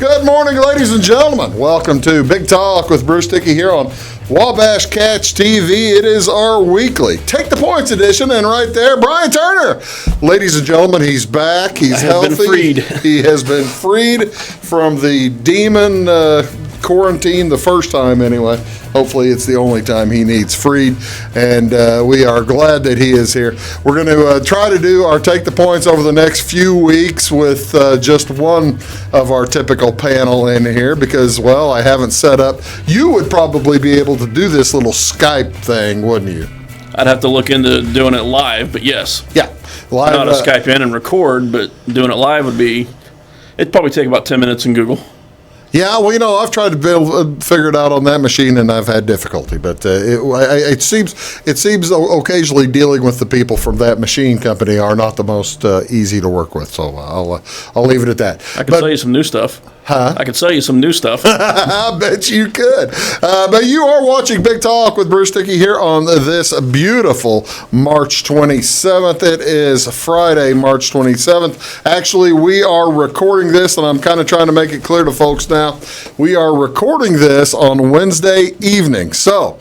Good morning, ladies and gentlemen. Welcome to Big Talk with Bruce Dickey here on Wabash Catch TV. It is our weekly Take the Points edition, and right there, Brian Turner. Ladies and gentlemen, he's back. He's healthy. Been freed. He has been freed from the demon quarantine the first time anyway. Hopefully it's the only time he needs freed, and we are glad that he is here. We're going to try to do our Take the Points over the next few weeks with just one of our typical panel in here because, well, I haven't set up. You would probably be able to do this little Skype thing, wouldn't you? I'd have to look into doing it live, but yes. Yeah. Live. Not a Skype in and record, but doing it live it'd probably take about 10 minutes in Google. Yeah, well, I've tried to figure it out on that machine, and I've had difficulty. But it seems occasionally dealing with the people from that machine company are not the most easy to work with. So I'll leave it at that. I can sell you some new stuff. Huh? I could sell you some new stuff. I bet you could. But you are watching Big Talk with Bruce Dickey here on this beautiful March 27th. It is Friday, March 27th. Actually, we are recording this, and I'm kind of trying to make it clear to folks now. We are recording this on Wednesday evening. So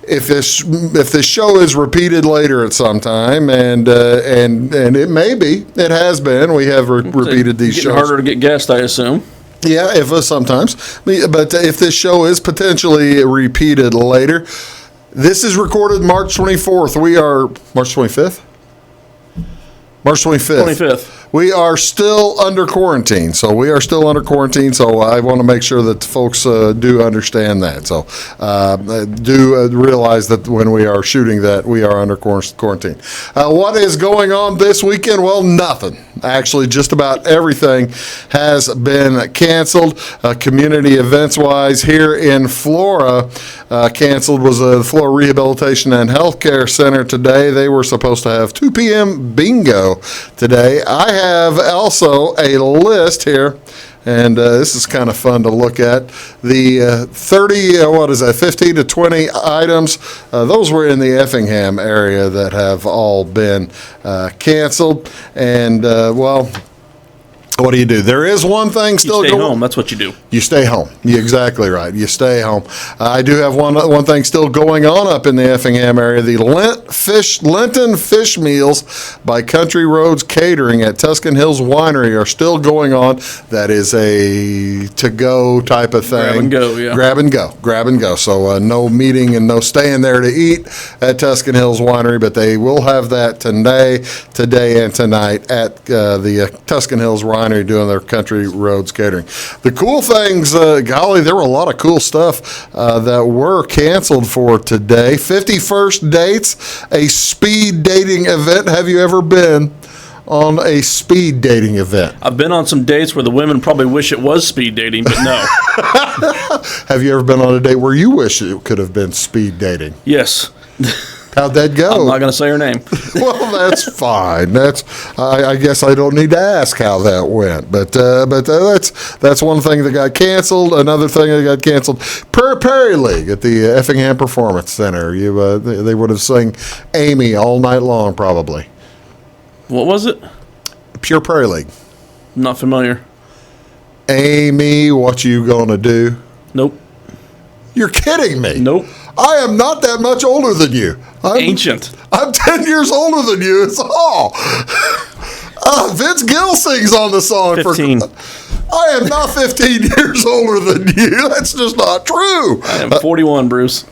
if this show is repeated later at some time, and it may be, it has been. We have repeated these shows. Harder to get guests, I assume. Yeah, sometimes. But if this show is potentially repeated later, this is recorded March 24th. We are March 25th? March 25th. 25th. We are still under quarantine. So I want to make sure that folks do understand that. So do realize that when we are shooting that, we are under quarantine. What is going on this weekend? Well, nothing. Actually, just about everything has been canceled. Community events-wise here in Flora, canceled was the Flora Rehabilitation and Healthcare Center today. They were supposed to have 2 p.m. bingo today. I have also a list here, and this is kind of fun to look at. The 15 to 20 items, those were in the Effingham area that have all been canceled. And, what do you do? There is one thing still going on. You stay home. That's what you do. You stay home. You're exactly right. You stay home. I do have one thing still going on up in the Effingham area. The Lenten fish meals by Country Roads Catering at Tuscan Hills Winery are still going on. That is a to-go type of thing. Grab and go, yeah. Grab and go. So no meeting and no staying there to eat at Tuscan Hills Winery, but they will have that today and tonight at the Tuscan Hills Winery doing their Country Roads Catering. The cool things, golly, there were a lot of cool stuff that were canceled for today. 51st Dates, a speed dating event. Have you ever been on a speed dating event? I've been on some dates where the women probably wish it was speed dating, but no. Have you ever been on a date where you wish it could have been speed dating? Yes. How'd that go? I'm not going to say her name. Well, that's fine. I guess I don't need to ask how that went. But that's one thing that got canceled. Another thing that got canceled: Prairie League at the Effingham Performance Center. They would have sung Amy all night long, probably. What was it? Pure Prairie League. Not familiar. Amy, what you gonna do? Nope. You're kidding me. Nope. I am not that much older than you. Ancient. I'm 10 years older than you. It's all. Vince Gill sings on the song. 15. I am not 15 years older than you. That's just not true. I am 41, Bruce.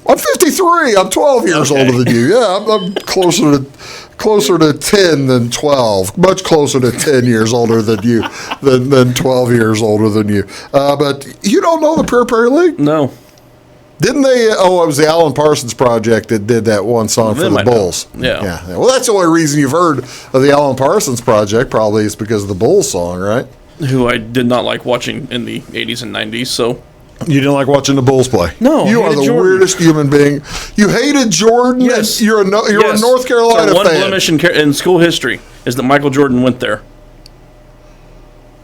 I'm 53. I'm 12 years older than you. Yeah, I'm closer to 10 than 12. Much closer to 10 years older than you than 12 years older than you. But you don't know the Pure Prairie League? No. Didn't they? It was the Alan Parsons Project that did that one song for the Bulls. Yeah. Well, that's the only reason you've heard of the Alan Parsons Project. Probably is because of the Bulls song, right? Who I did not like watching in the 80s and 90s, so. You didn't like watching the Bulls play? No. You are the weirdest human being. You hated Jordan? Yes. You're a North Carolina so one fan. blemish in school history is that Michael Jordan went there.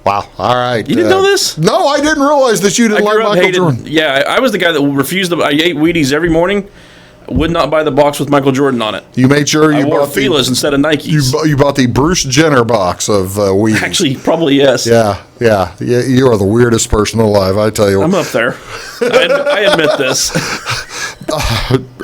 Wow. All right. You didn't know this? No, I didn't realize that you didn't like Michael Jordan. Yeah, I was the guy that refused I ate Wheaties every morning. Would not buy the box with Michael Jordan on it. You made sure you wore bought Fila's instead of Nikes. You bought the Bruce Jenner box of Wheaties. Actually, probably yes. Yeah. Yeah, you are the weirdest person alive, I tell you. I'm up there. I admit this.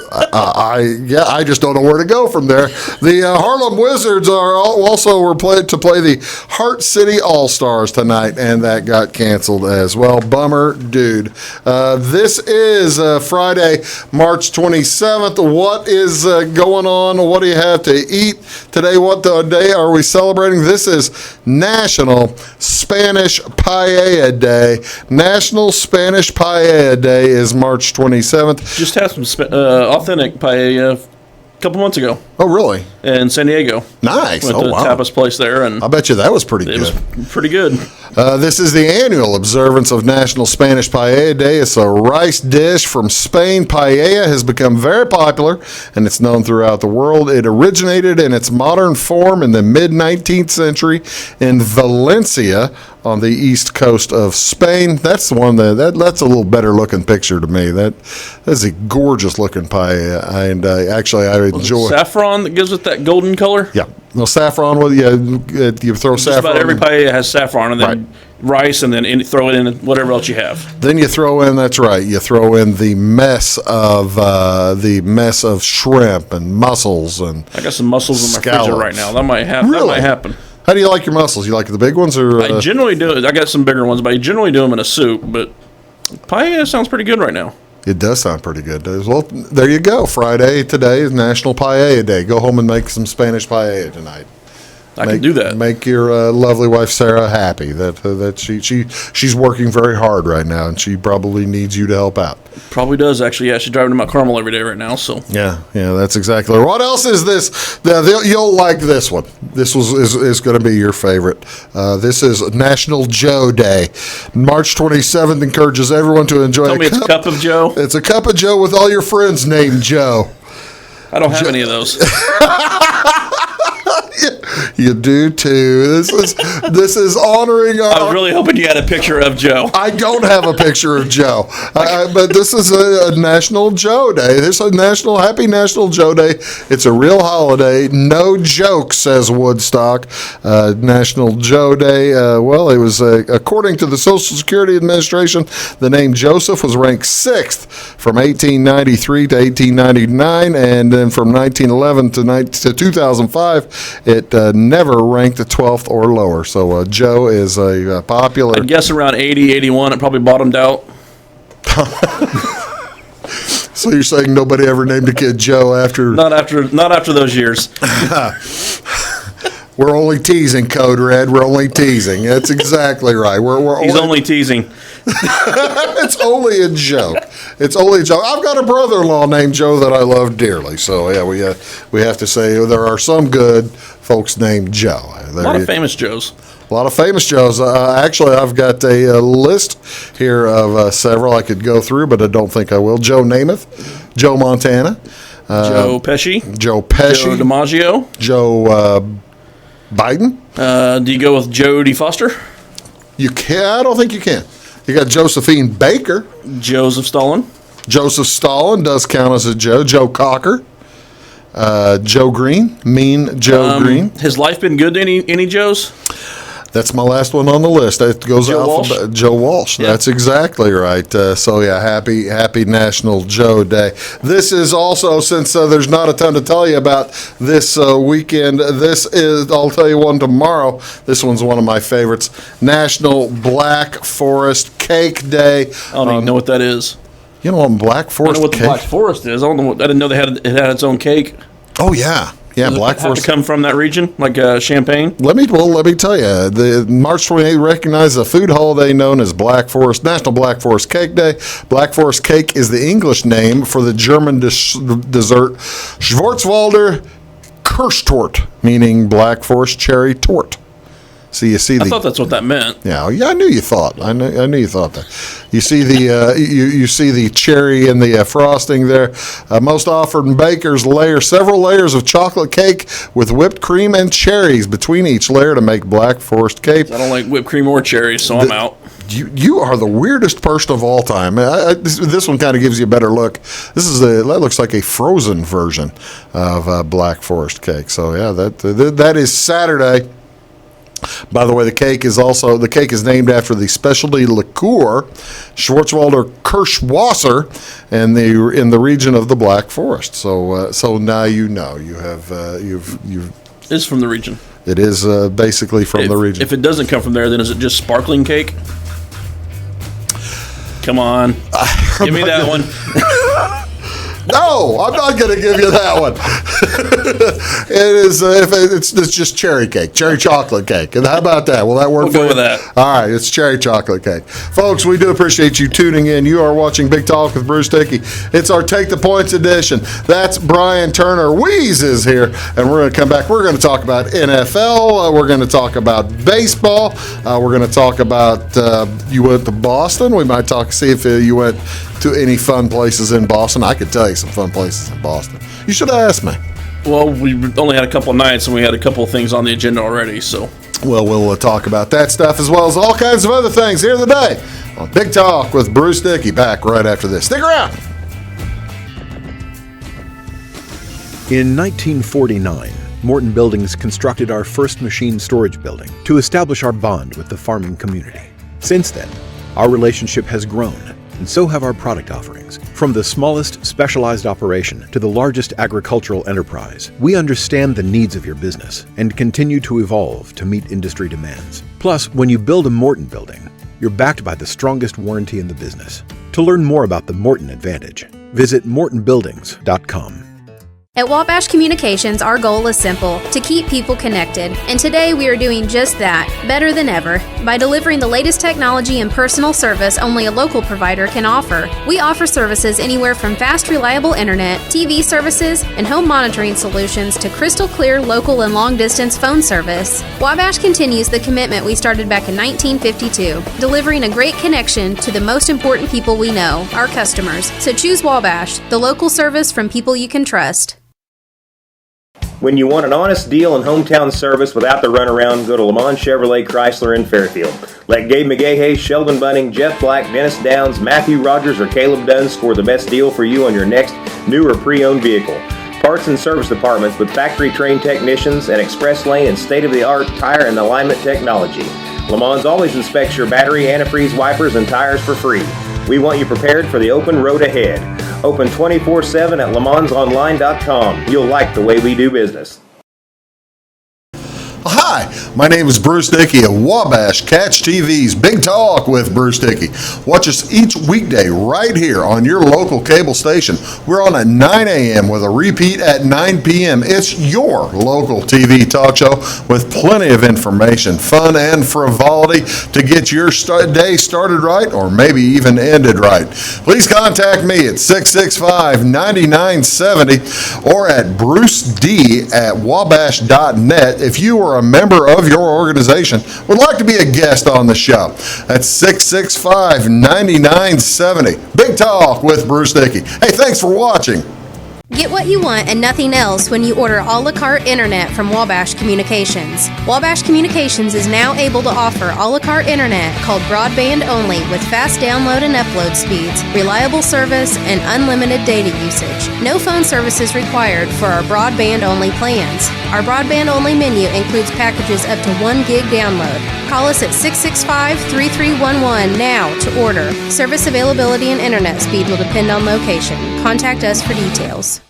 I just don't know where to go from there. The Harlem Wizards were played to play the Heart City All Stars tonight, and that got canceled as well. Bummer, dude. This is Friday, March 27th. What is going on? What do you have to eat today? What day are we celebrating? This is National Spanish Paella Day. National Spanish Paella Day is March 27th. Just had some authentic paella a couple months ago Oh, really? in San Diego. Nice. Went Oh, to the wow. tapas place there, and I bet you that was pretty it good. was pretty good. This is the annual observance of National Spanish Paella Day. It's a rice dish from Spain. Paella has become very popular, and it's known throughout the world. It originated in its modern form in the mid-19th century in Valencia on the east coast of Spain. That's the one that's a little better looking picture to me. That's a gorgeous looking paella, and actually I enjoy. Saffron that gives it that golden color. Yeah, no saffron with you throw Just saffron. about every paella has saffron, and then rice, and then throw it in whatever else you have. Then you throw in, that's right, you throw in the mess of shrimp and mussels and. I got some mussels in my freezer Scallops. right now. That might happen. Really? That might happen. How do you like your mussels? You like the big ones or? I generally do it. I got some bigger ones, but I generally do them in a soup. But paella sounds pretty good right now. It does sound pretty good. Well, there you go. Friday today is National Paella Day. Go home and make some Spanish paella tonight. I can do that. Make your lovely wife Sarah happy. That she's working very hard right now, and she probably needs you to help out. Probably does, actually. Yeah, she's driving to Mount Carmel every day right now. So Yeah, that's exactly. What else is this? You'll like this one. This is going to be your favorite. This is National Joe Day. March 27th encourages everyone to enjoy. tell me it's a cup of Joe. It's a cup of Joe with all your friends named Joe. I don't have any of those. You do too. This is honoring our. I was really hoping you had a picture of Joe. I don't have a picture of Joe, but this is a National Joe Day. This is a Happy National Joe Day. It's a real holiday. No joke, says Woodstock. National Joe Day. Well, it was according to the Social Security Administration, the name Joseph was ranked 6th from 1893 to 1899, and then from 1911 to 2005, it never ranked 12th or lower. So Joe is a popular. I guess around 80, 81, it probably bottomed out. So you're saying nobody ever named a kid Joe after? Not after those years. We're only teasing, Code Red. We're only teasing. That's exactly right. He's only teasing. It's only a joke. It's only a joke. I've got a brother-in-law named Joe that I love dearly. So yeah, we have to say there are some good folks named Joe. A lot of famous Joes. A lot of famous Joes. Actually, I've got a list here of several I could go through, but I don't think I will. Joe Namath, Joe Montana, Joe Pesci. Joe Pesci, Joe DiMaggio. Joe Biden. Do you go with Jodie Foster? You can. I don't think you can. You got Josephine Baker. Joseph Stalin. Joseph Stalin does count as a Joe. Joe Cocker. Joe Green. Mean Joe Green. Has life been good to any Joes? That's my last one on the list. It goes Joe Walsh? Joe Walsh. Yeah. That's exactly right. So yeah, happy National Joe Day. This is also, since there's not a ton to tell you about this weekend, I'll tell you one tomorrow. This one's one of my favorites. National Black Forest Cake Day. I don't even know what that is. You know what Black I Forest know what the cake? Black Forest is. I don't know. I didn't know it had its own cake. Oh yeah. Yeah, Does Black it have Forest. to come from that region, like Champagne? Let me tell you, the March 28th recognizes a food holiday known as National Black Forest Cake Day. Black Forest cake is the English name for the German dessert Schwarzwälder Kirschtorte, meaning Black Forest cherry torte. So you see I thought that's what that meant. Yeah, I knew you thought. I knew you thought that. You see the you see the cherry and the frosting there. Most often, bakers layer several layers of chocolate cake with whipped cream and cherries between each layer to make Black Forest cake. I don't like whipped cream or cherries, so I'm out. You are the weirdest person of all time. This one kind of gives you a better look. That looks like a frozen version of Black Forest cake. So yeah, that is Saturday. By the way, the cake is named after the specialty liqueur Schwarzwälder Kirschwasser, in the region of the Black Forest. So now you know you've. It's from the region. It is basically from the region. If it doesn't come from there, then is it just sparkling cake? Come on, give me that one. No, I'm not going to give you that one. It's just cherry cake, cherry chocolate cake. And how about that? Will that work for you? We'll go with that. All right, it's cherry chocolate cake. Folks, we do appreciate you tuning in. You are watching Big Talk with Bruce Dickey. It's our Take the Points edition. That's Brian Turner. Weeze is here, and we're going to come back. We're going to talk about NFL. We're going to talk about baseball. We're going to talk about you went to Boston. We might see if you went to any fun places in Boston. I could tell you some fun places in Boston. You should have asked me. Well, we only had a couple of nights, and we had a couple of things on the agenda already, so. Well, we'll talk about that stuff as well as all kinds of other things here today on Big Talk with Bruce Dickey. Back right after this. Stick around. In 1949, Morton Buildings constructed our first machine storage building to establish our bond with the farming community. Since then, our relationship has grown, and so have our product offerings. From the smallest specialized operation to the largest agricultural enterprise, we understand the needs of your business and continue to evolve to meet industry demands. Plus, when you build a Morton building, you're backed by the strongest warranty in the business. To learn more about the Morton Advantage, visit mortonbuildings.com. At Wabash Communications, our goal is simple: to keep people connected. And today we are doing just that, better than ever, by delivering the latest technology and personal service only a local provider can offer. We offer services anywhere from fast, reliable internet, TV services, and home monitoring solutions to crystal clear local and long-distance phone service. Wabash continues the commitment we started back in 1952, delivering a great connection to the most important people we know, our customers. So choose Wabash, the local service from people you can trust. When you want an honest deal and hometown service without the runaround, go to Lamont Chevrolet Chrysler in Fairfield. Let Gabe McGahey, Sheldon Bunning, Jeff Black, Dennis Downs, Matthew Rogers, or Caleb Dunn score the best deal for you on your next new or pre-owned vehicle. Parts and service departments with factory-trained technicians and express lane and state-of-the-art tire and alignment technology. Lamont always inspects your battery, antifreeze, wipers, and tires for free. We want you prepared for the open road ahead. Open 24/7 at LeMansOnline.com. You'll like the way we do business. Hi, my name is Bruce Dickey of Wabash Catch TV's Big Talk with Bruce Dickey. Watch us each weekday right here on your local cable station. We're on at 9 a.m. with a repeat at 9 p.m. It's your local TV talk show with plenty of information, fun, and frivolity to get your day started right or maybe even ended right. Please contact me at 665-9970 or at bruced@wabash.net if you are a member of your organization would like to be a guest on the show. That's 665-9970. Big Talk with Bruce Dickey. Hey, thanks for watching. Get what you want and nothing else when you order a la carte internet from Wabash Communications. Wabash Communications is now able to offer a la carte internet called broadband only with fast download and upload speeds, reliable service, and unlimited data usage. No phone service is required for our broadband only plans. Our broadband only menu includes packages up to 1 gig download. Call us at 665-3311 now to order. Service availability and internet speed will depend on location. Contact us for details.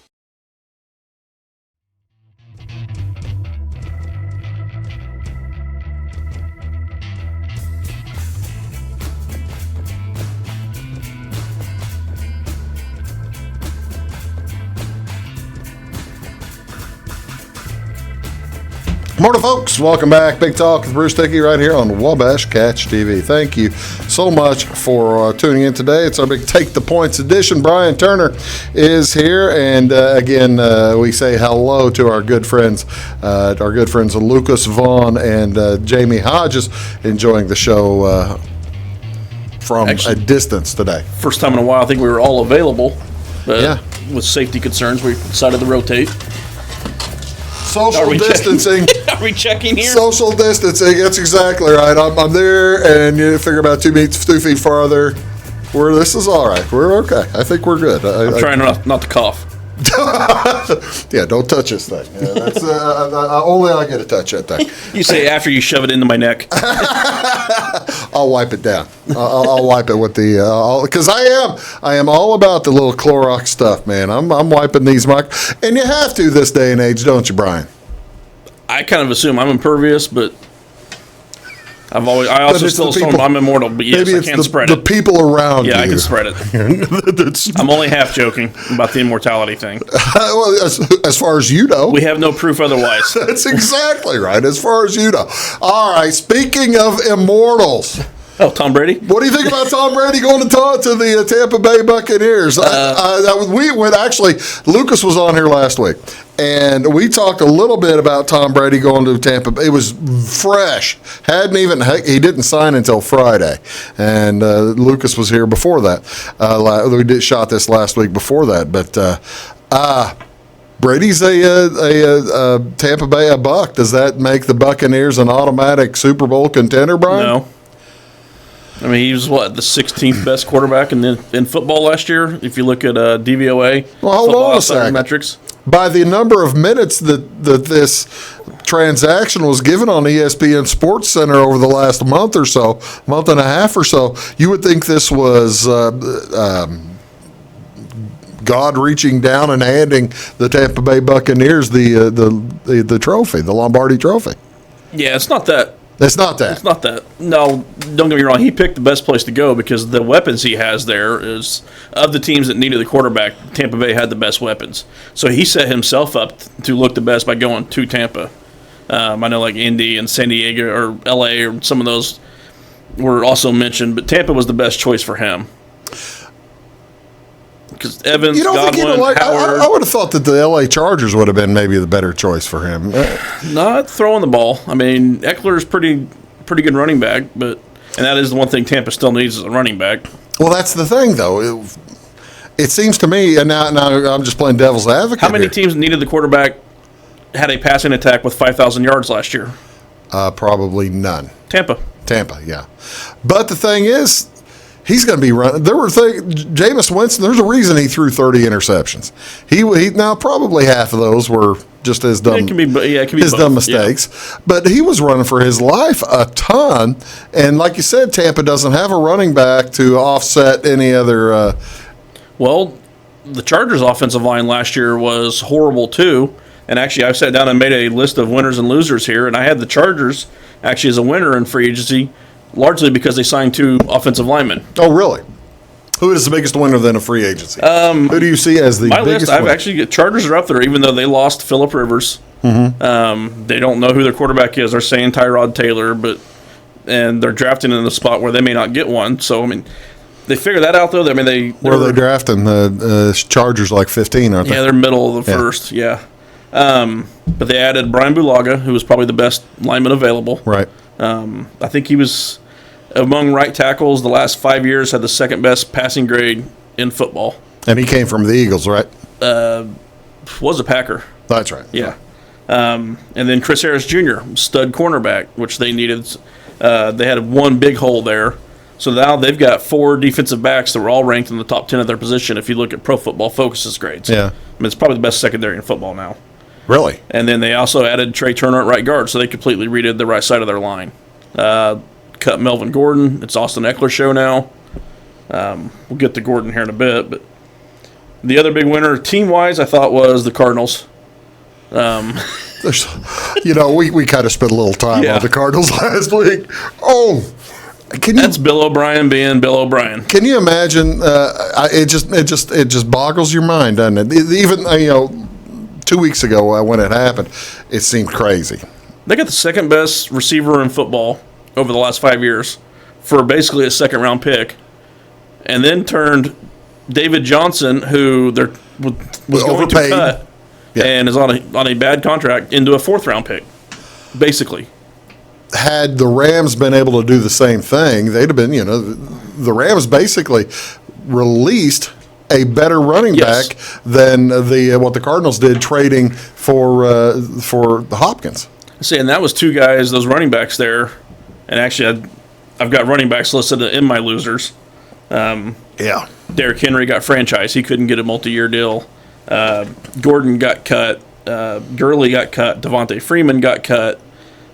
Morning, folks. Welcome back. Big Talk with Bruce Dickey right here on Wabash Catch TV. Thank you so much for tuning in today. It's our big Take the Points edition. Brian Turner is here, and again, we say hello to our good friends Lucas Vaughn and Jamie Hodges, enjoying the show from a distance today. First time in a while, I think we were all available. But Yeah. with safety concerns, we decided to rotate. Social distancing. Are we checking here? Social distancing. That's exactly right. I'm there, and you figure about 2 feet farther. This is all right. We're okay. I think we're good. I'm trying not to cough. Yeah, don't touch this thing. Yeah, that's only I get to touch that thing. You say after you shove it into my neck. I'll wipe it down. I'll wipe it with the because I am all about the little Clorox stuff, man. I'm wiping these and you have to this day and age, don't you, Brian? I kind of assume I'm impervious, but I also still assume I'm immortal. But yes, I can spread the it. people around you. Yeah, I can spread it. I'm only half joking about the immortality thing. Well, as far as you know. We have no proof otherwise. That's exactly right, as far as you know. All right, speaking of immortals. Oh, Tom Brady? What do you think about Tom Brady going to the Tampa Bay Buccaneers? Lucas was on here last week, and we talked a little bit about Tom Brady going to Tampa Bay. It was fresh. He didn't sign until Friday, and Lucas was here before that. We shot this last week before that, but Brady's a Tampa Bay a Buck. Does that make the Buccaneers an automatic Super Bowl contender, Brian? No. I mean, he was the 16th best quarterback in football last year. If you look at DVOA, well, hold on a second. Metrics. By the number of minutes that this transaction was given on ESPN Sports Center over the last month and a half or so, you would think this was God reaching down and handing the Tampa Bay Buccaneers the trophy, the Lombardi Trophy. Yeah, it's not that. It's not that. It's not that. No, don't get me wrong. He picked the best place to go because the weapons he has there is, of the teams that needed the quarterback, Tampa Bay had the best weapons. So he set himself up to look the best by going to Tampa. I know like Indy and San Diego or L.A. or some of those were also mentioned, but Tampa was the best choice for him. Because Evans, Godwin, Howard. I would have thought that the L.A. Chargers would have been maybe the better choice for him. Not throwing the ball. I mean, Eckler's pretty good running back, and that is the one thing Tampa still needs is a running back. Well, that's the thing, though. It seems to me, and now I'm just playing devil's advocate. How many teams needed the quarterback had a passing attack with 5,000 yards last year? Probably none. Tampa, yeah. But the thing is, he's going to be running. Jameis Winston, there's a reason he threw 30 interceptions. He now probably half of those were just his dumb, it can be dumb mistakes. Yeah. But he was running for his life a ton. And like you said, Tampa doesn't have a running back to offset any other. Well, the Chargers' offensive line last year was horrible too. And actually, I sat down and made a list of winners and losers here, and I had the Chargers actually as a winner in free agency. Largely because they signed 2 offensive linemen. Oh, really? Who is the biggest winner then of free agency? Who do you see as the biggest winner? Chargers are up there, even though they lost Phillip Rivers. Mm-hmm. They don't know who their quarterback is. They're saying Tyrod Taylor, and they're drafting in the spot where they may not get one. So, I mean, they figure that out, though. I mean, where are they drafting? The Chargers like 15, aren't they? Yeah, they're middle of the first, yeah. But they added Brian Bulaga, who was probably the best lineman available. Right. I think he was among right tackles the last 5 years, had the second best passing grade in football. And he came from the Eagles, right? Was a Packer. That's right. Yeah. And then Chris Harris Jr., stud cornerback, which they needed. They had one big hole there. So now they've got 4 defensive backs that were all ranked in the top 10 of their position if you look at Pro Football Focus's grades. Yeah. I mean, it's probably the best secondary in football now. Really? And then they also added Trey Turner at right guard, so they completely redid the right side of their line. Cut Melvin Gordon. It's Austin Eckler show now. We'll get to Gordon here in a bit, but the other big winner, team-wise, I thought was the Cardinals. We kind of spent a little time on the Cardinals last week. Oh, that's Bill O'Brien being Bill O'Brien. Can you imagine? It just boggles your mind, doesn't it? Even 2 weeks ago when it happened, it seemed crazy. They got the second best receiver in football over the last 5 years for basically a second-round pick, and then turned David Johnson, who was going to cut and is on a bad contract, into a fourth-round pick, basically. Had the Rams been able to do the same thing, they'd have been, the Rams basically released a better running back than what the Cardinals did trading for Hopkins. See, and that was 2 guys, those running backs there, and actually I've got running backs listed in my losers. Derrick Henry got franchised. He couldn't get a multi-year deal. Gordon got cut. Gurley got cut. Devontae Freeman got cut.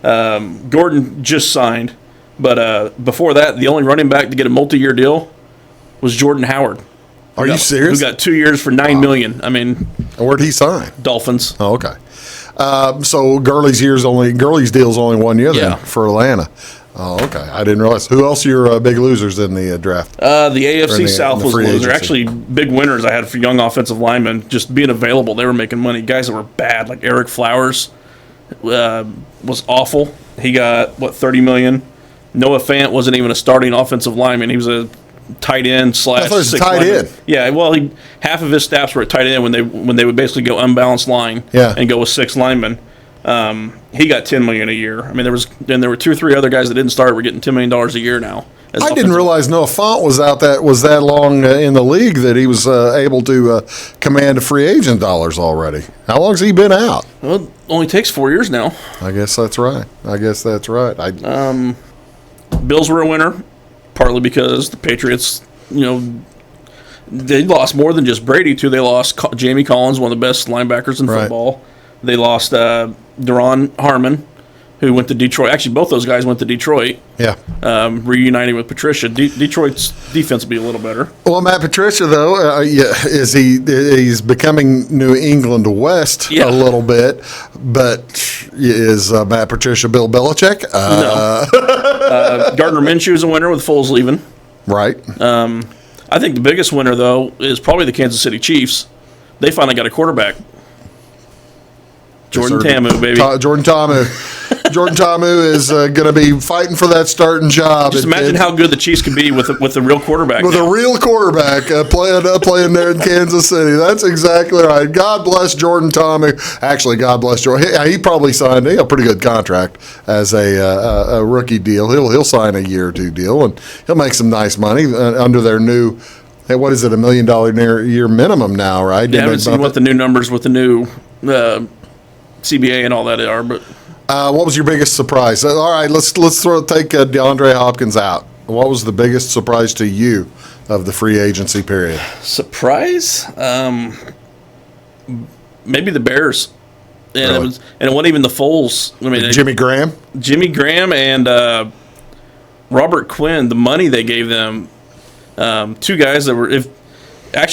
Gordon just signed. But before that, the only running back to get a multi-year deal was Jordan Howard. Are you serious? Who got 2 years for $9 million. I mean, Where'd he sign? Dolphins. Oh, okay. So Gurley's deal's only 1 year then Yeah. for Atlanta. Oh, okay. I didn't realize. Who else are your big losers in the draft? The AFC in the South was a free loser. agency. Actually, big winners I had for young offensive linemen just being available. They were making money. Guys that were bad, like Eric Flowers, was awful. He got $30 million. Noah Fant wasn't even a starting offensive lineman. He was a tight end / I thought he was a sixth tight lineman. end. Yeah, well, half of his snaps were at tight end when they would basically go unbalanced line and go with 6 linemen. He got $10 million a year. I mean, there were 2 or 3 other guys that didn't start. Were getting $10 million a year now. I didn't realize Noah Fant was that long in the league that he was able to command free agent dollars already. How long's he been out? Well, it only takes 4 years now. I guess that's right. Bills were a winner, partly because the Patriots, they lost more than just Brady, too. They lost Jamie Collins, one of the best linebackers in football. They lost Deron Harmon, who went to Detroit. Actually, both those guys went to Detroit. Yeah. Reuniting with Patricia. Detroit's defense will be a little better. Well, Matt Patricia, though, he's becoming New England West a little bit, but is Matt Patricia Bill Belichick? No. Gardner Minshew's a winner with Foles leaving. Right. I think the biggest winner, though, is probably the Kansas City Chiefs. They finally got a quarterback. Jordan Ta'amu, baby. Jordan Ta'amu. Jordan Ta'amu is going to be fighting for that starting job. Just imagine how good the Chiefs could be with a real quarterback. With a real quarterback playing there in Kansas City. That's exactly right. God bless Jordan Ta'amu. Actually, God bless Jordan. He probably signed a pretty good contract as a rookie deal. He'll sign a year or 2 deal, and he'll make some nice money under their new. Hey, what is it? $1 million a year minimum now, right? Yeah, I haven't seen what the new numbers with the new CBA and all that are, but. What was your biggest surprise? All right, let's take DeAndre Hopkins out. What was the biggest surprise to you of the free agency period? Surprise? Maybe the Bears. And Really? it wasn't even the Foles. I mean, Jimmy Graham? Jimmy Graham and Robert Quinn, the money they gave them, 2 guys that were, if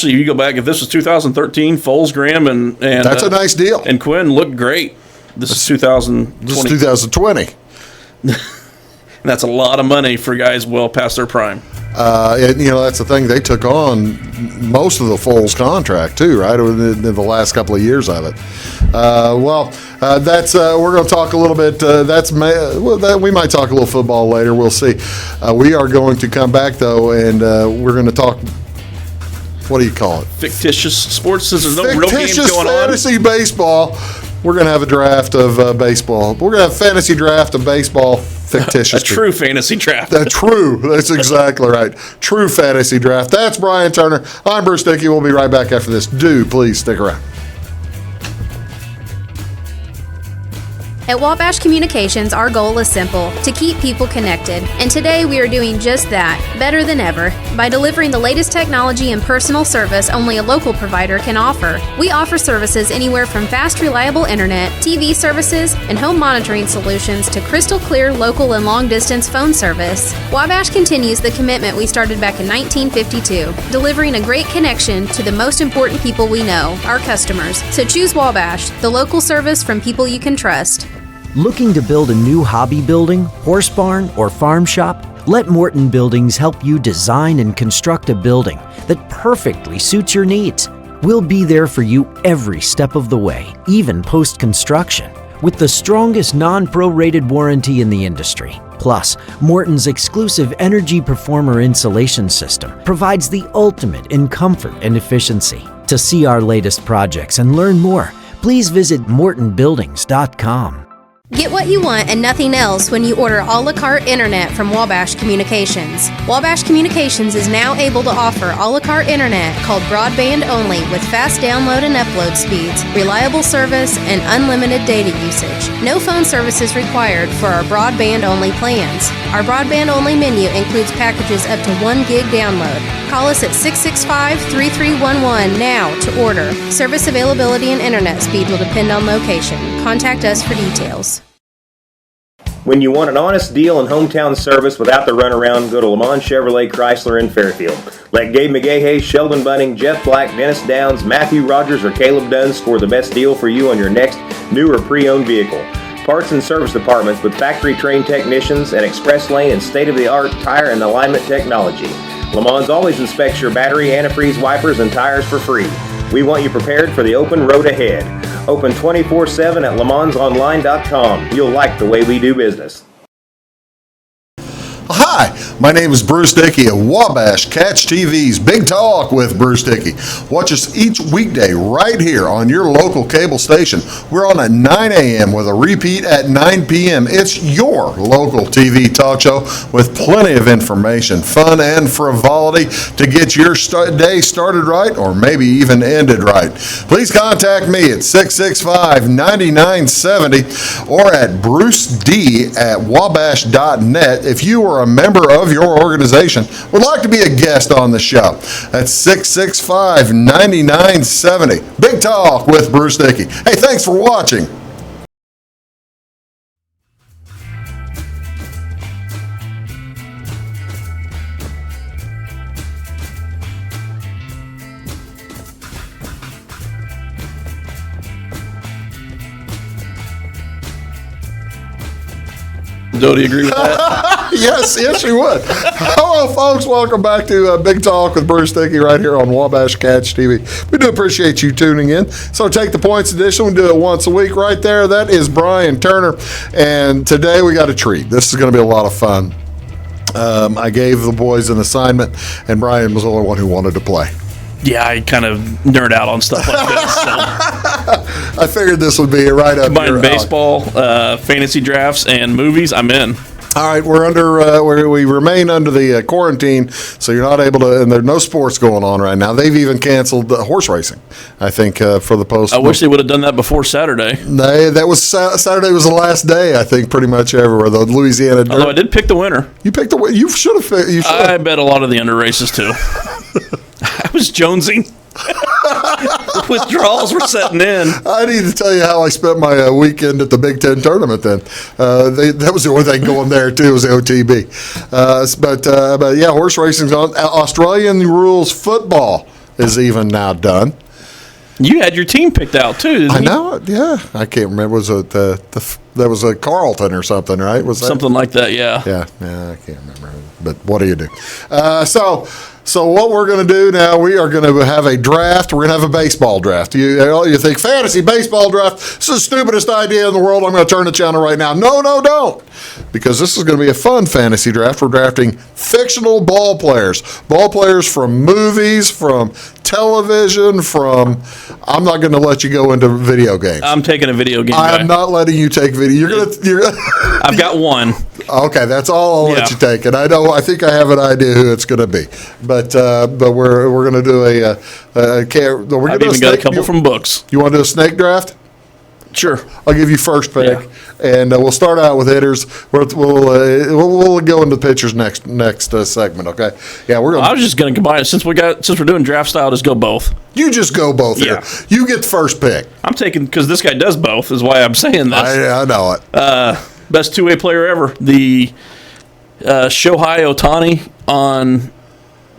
you go back, if this was 2013, Foles, Graham, and That's a nice deal. And Quinn looked great. This is 2020. This is 2020. And that's a lot of money for guys well past their prime. And, that's the thing. They took on most of the Foles contract, too, right, in the last couple of years of it. That's we're going to talk a little bit. We might talk a little football later. We'll see. We are going to come back, though, and we're going to talk. What do you call it? Fictitious sports. Since there's no real games going on. Fantasy baseball. We're going to have a draft of baseball. We're going to have a fantasy draft of baseball. Fictitious. A true fantasy draft. That's exactly right. True fantasy draft. That's Brian Turner. I'm Bruce Dickey. We'll be right back after this. Do please stick around. At Wabash Communications, our goal is simple: to keep people connected. And today we are doing just that, better than ever, by delivering the latest technology and personal service only a local provider can offer. We offer services anywhere from fast, reliable internet, TV services, and home monitoring solutions to crystal clear local and long-distance phone service. Wabash continues the commitment we started back in 1952, delivering a great connection to the most important people we know, our customers. So choose Wabash, the local service from people you can trust. Looking to build a new hobby building, horse barn, or farm shop? Let Morton Buildings help you design and construct a building that perfectly suits your needs. We'll be there for you every step of the way, even post-construction, with the strongest non-prorated warranty in the industry. Plus, Morton's exclusive Energy Performer insulation system provides the ultimate in comfort and efficiency. To see our latest projects and learn more, please visit mortonbuildings.com. Get what you want and nothing else when you order a la carte internet from Wabash Communications. Wabash Communications is now able to offer a la carte internet called broadband only with fast download and upload speeds, reliable service, and unlimited data usage. No phone service is required for our broadband only plans. Our broadband only menu includes packages up to 1 gig download. Call us at 665-3311 now to order. Service availability and internet speed will depend on location. Contact us for details. When you want an honest deal and hometown service without the runaround, go to Lamont Chevrolet Chrysler in Fairfield. Let Gabe McGahey, Sheldon Bunning, Jeff Black, Dennis Downs, Matthew Rogers, or Caleb Dunn score the best deal for you on your next new or pre-owned vehicle. Parts and service departments with factory-trained technicians and express lane and state-of-the-art tire and alignment technology. Lamont's always inspects your battery, antifreeze, wipers, and tires for free. We want you prepared for the open road ahead. Open 24/7 at LaMonsOnline.com. You'll like the way we do business. Hi, my name is Bruce Dickey of Wabash Catch TV's Big Talk with Bruce Dickey. Watch us each weekday right here on your local cable station. We're on at 9 a.m. with a repeat at 9 p.m. It's your local TV talk show with plenty of information, fun, and frivolity to get your day started right or maybe even ended right. Please contact me at 665-9970 or at bruced@wabash.net if you are a member of your organization would like to be a guest on the show. That's 665-9970. Big Talk with Bruce Dickey. Hey, thanks for watching. Dodie agree with that? Yes, you would. Hello, folks. Welcome back to Big Talk with Bruce Dickey right here on Wabash Catch TV. We do appreciate you tuning in. So Take the Points edition. We do it once a week right there. That is Brian Turner. And today we got a treat. This is going to be a lot of fun. I gave the boys an assignment, and Brian was the only one who wanted to play. Yeah, I kind of nerd out on stuff like this. So. I figured this would be right up Combine your baseball, fantasy drafts, and movies. I'm in. All right, we're under. We remain under the quarantine, so you're not able to. And there's no sports going on right now. They've even canceled the horse racing. I think for the post. I wish they would have done that before Saturday. That was Saturday was the last day. I think pretty much everywhere. The Louisiana. Although I did pick the winner. You picked the winner. You should have. I bet a lot of the under races too. I was jonesing. Withdrawals were setting in. I need to tell you how I spent my weekend at the Big Ten tournament. Then that was the only thing going there too, was the OTB. But yeah, horse racing's on. Australian rules football is even now done. You had your team picked out too, didn't you? I know it. Yeah, I can't remember. Was it that was a Carlton or something, right? Was that something like that? Yeah. Yeah, I can't remember. But what do you do? So what we're going to do now, we are going to have a draft. We're going to have a baseball draft. You think fantasy baseball draft? This is the stupidest idea in the world. I'm going to turn the channel right now. No, don't. Because this is going to be a fun fantasy draft. We're drafting fictional ball players from movies, from television, from. I'm not going to let you go into video games. I'm taking a video game. I'm not letting you take video. I've got one. Okay, that's all I'll let you take. And I think I have an idea who it's going to be. But we're going to do I've even got a couple from books. You want to do a snake draft? Sure. I'll give you first pick, and we'll start out with hitters. We'll go into pitchers next segment. Okay? Yeah, we're. I was just going to combine it since we're doing draft style. Just go both. You just go both here. You get the first pick. I'm taking because this guy does both. Is why I'm saying this. I know it. Best two-way player ever. The Shohei Ohtani on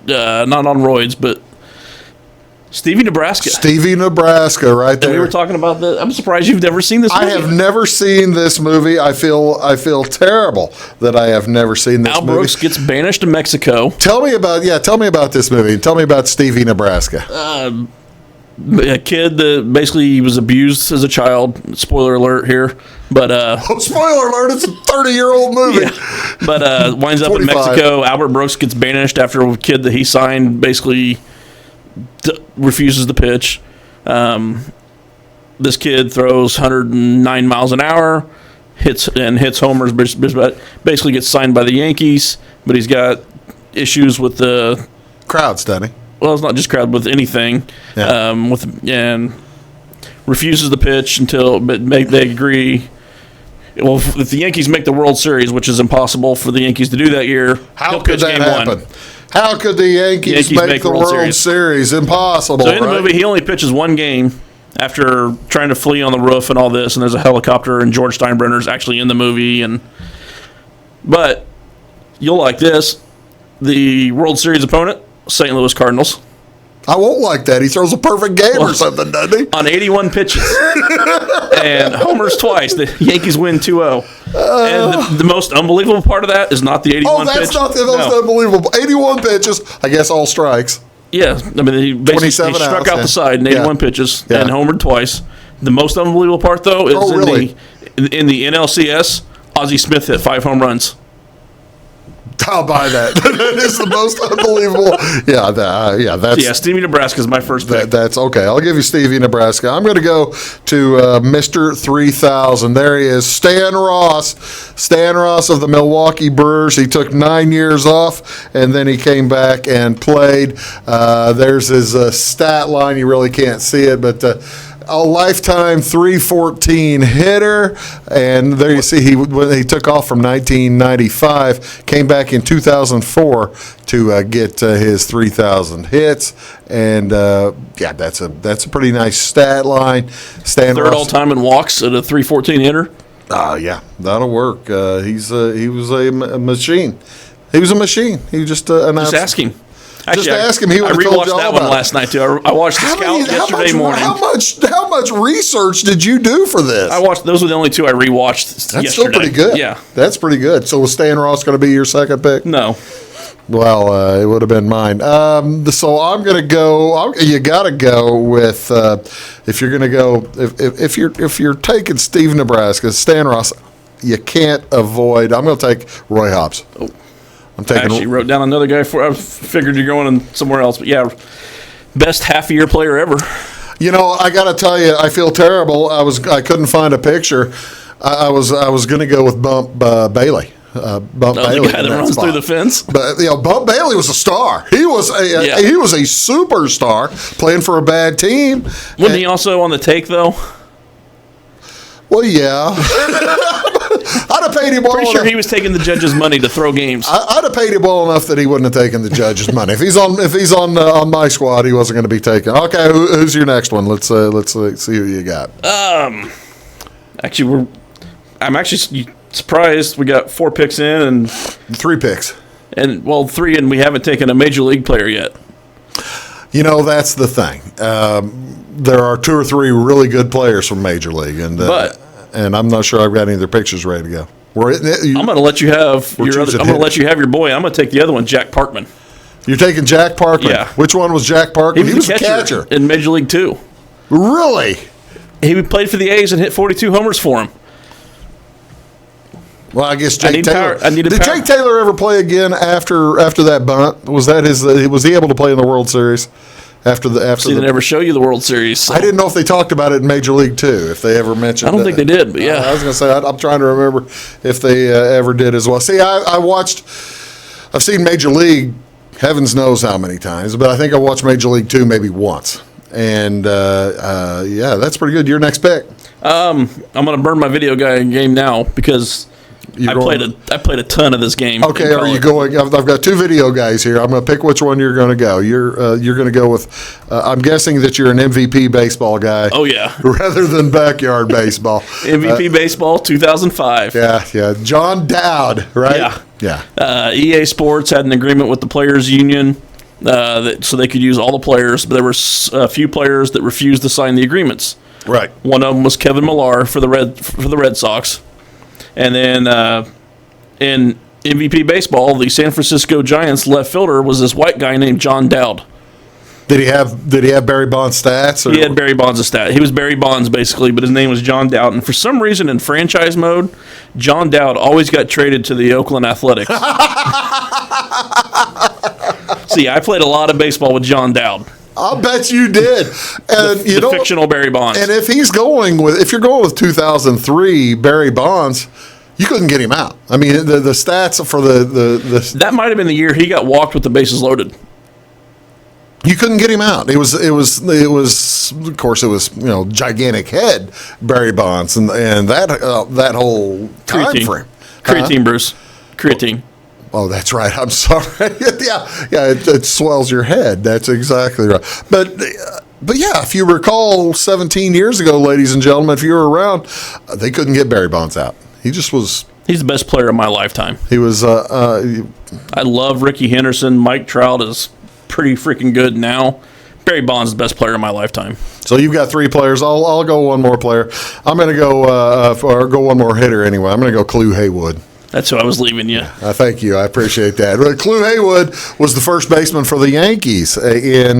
not on roids, but Stevie Nebraska. Right there. And we were talking about that. I'm surprised you've never seen this movie. I have never seen this movie. I feel terrible that I have never seen this movie. Al Brooks gets banished to Mexico. Tell me about this movie. Tell me about Stevie Nebraska. A kid that basically he was abused as a child. Spoiler alert here. But spoiler alert, it's a 30-year-old movie. Yeah. But winds up in Mexico. Albert Brooks gets banished after a kid that he signed basically refuses to pitch. This kid throws 109 miles an hour, hits homers, but basically gets signed by the Yankees. But he's got issues with the Crowds, doesn't he? Well, it's not just crowd with anything. Yeah. And refuses to pitch they agree. Well, if the Yankees make the World Series, which is impossible for the Yankees to do that year, How he'll could pitch that game happen? 1. How could the Yankees make the World Series? Impossible. So in the right? movie, he only pitches 1 game after trying to flee on the roof and all this, and there's a helicopter, and George Steinbrenner's actually in the movie. But you'll like this. The World Series opponent, St. Louis Cardinals. I won't like that. He throws a perfect game or something, doesn't he? On 81 pitches. And homers twice. The Yankees win 2-0. And the most unbelievable part of that is not the 81 pitch. Oh, that's not the most unbelievable. 81 pitches, I guess all strikes. Yeah. I mean, he basically struck out the side in 81 pitches and homered twice. The most unbelievable part, though, is in the NLCS, Ozzie Smith hit 5 home runs. I'll buy that. That is the most unbelievable. That's Stevie Nebraska is my first pick. That's okay. I'll give you Stevie Nebraska. I'm going to go to Mr. 3000. There he is, Stan Ross. Stan Ross of the Milwaukee Brewers. He took 9 years off, and then he came back and played. There's his stat line. You really can't see it, but a lifetime 314 hitter, and there you see he took off from 1995, came back in 2004 to get his 3,000 hits, and that's a pretty nice stat line. Stan Third Ross, all time in walks at a 314 hitter. Yeah, that'll work. He was a machine. He was a machine. He just announced. Just ask him. Just ask him. He would have told you all that about one last night too. I watched the Scout yesterday morning. How much research did you do for this? I watched. Those were the only 2 I rewatched. That's yesterday. still pretty good. Yeah, that's pretty good. So was Stan Ross going to be your second pick? No. Well, it would have been mine. So I'm going to go. You got to go with if you're going to go. If you're taking Steve Nebraska, Stan Ross, you can't avoid. I'm going to take Roy Hobbs. Oh. I actually wrote down another guy I figured you're going somewhere else, but yeah, best half-year player ever. You know, I got to tell you, I feel terrible. I couldn't find a picture. I was going to go with Bump Bailey. Bump Bailey, the guy that runs through the fence. But Bump Bailey was a star. He was a superstar playing for a bad team. Wasn't he also on the take though? Well, yeah. I'd have paid him well Pretty sure he was taking the judge's money to throw games. I'd have paid him well enough that he wouldn't have taken the judge's money. If he's on my squad, he wasn't going to be taken. Okay, who's your next one? Let's see who you got. I'm actually surprised we got 4 picks in and 3 picks. And 3, and we haven't taken a major league player yet. You know, that's the thing. There are 2 or 3 really good players from Major League, and I'm not sure I've got any of their pictures ready to go. I'm going to let you have your boy. I'm going to take the other one, Jack Parkman. You're taking Jack Parkman? Yeah. Which one was Jack Parkman? He was a catcher in Major League 2. Really? He played for the A's and hit 42 homers for him. Well, I guess Jake Taylor. Did Jake Taylor ever play again after that bunt? Was that his? Was he able to play in the World Series after the? See, they never show you the World Series. So. I didn't know if they talked about it in Major League too. If they ever mentioned. I don't think they did, but yeah. I was going to say I'm trying to remember if they ever did as well. See, I've seen Major League, heavens knows how many times, but I think I watched Major League 2 maybe once. And that's pretty good. Your next pick. I'm going to burn my video game now because. I played a ton of this game. Okay, are you going? I've got 2 video guys here. I'm going to pick which one you're going to go. You're going to go with. I'm guessing that you're an MVP baseball guy. Oh yeah, rather than backyard baseball. MVP baseball 2005. Yeah. John Dowd, right? Yeah. EA Sports had an agreement with the players' union so they could use all the players, but there were a few players that refused to sign the agreements. Right. One of them was Kevin Millar for the Red Sox. And then in MVP baseball, the San Francisco Giants left fielder was this white guy named John Dowd. Did he have Barry Bonds stats? Or? He had Barry Bonds' stat. He was Barry Bonds basically, but his name was John Dowd. And for some reason in franchise mode, John Dowd always got traded to the Oakland Athletics. See, I played a lot of baseball with John Dowd. I'll bet you did. And The fictional Barry Bonds. And if you're going with 2003 Barry Bonds, you couldn't get him out. I mean, the stats for the that might have been the year he got walked with the bases loaded. you couldn't get him out. It was of course it was gigantic head Barry Bonds and that whole time Creatine. frame. Creatine, Bruce. Creatine. Oh, that's right. I'm sorry. yeah, it swells your head. That's exactly right. But yeah, if you recall 17 years ago, ladies and gentlemen, if you were around, they couldn't get Barry Bonds out. He just was. He's the best player of my lifetime. He was. I love Ricky Henderson. Mike Trout is pretty freaking good now. Barry Bonds is the best player of my lifetime. So you've got three players. I'll go one more player. I'm going to go one more hitter anyway. I'm going to go Clue Haywood. That's who I was leaving you. Thank you. I appreciate that. Clue Haywood was the first baseman for the Yankees in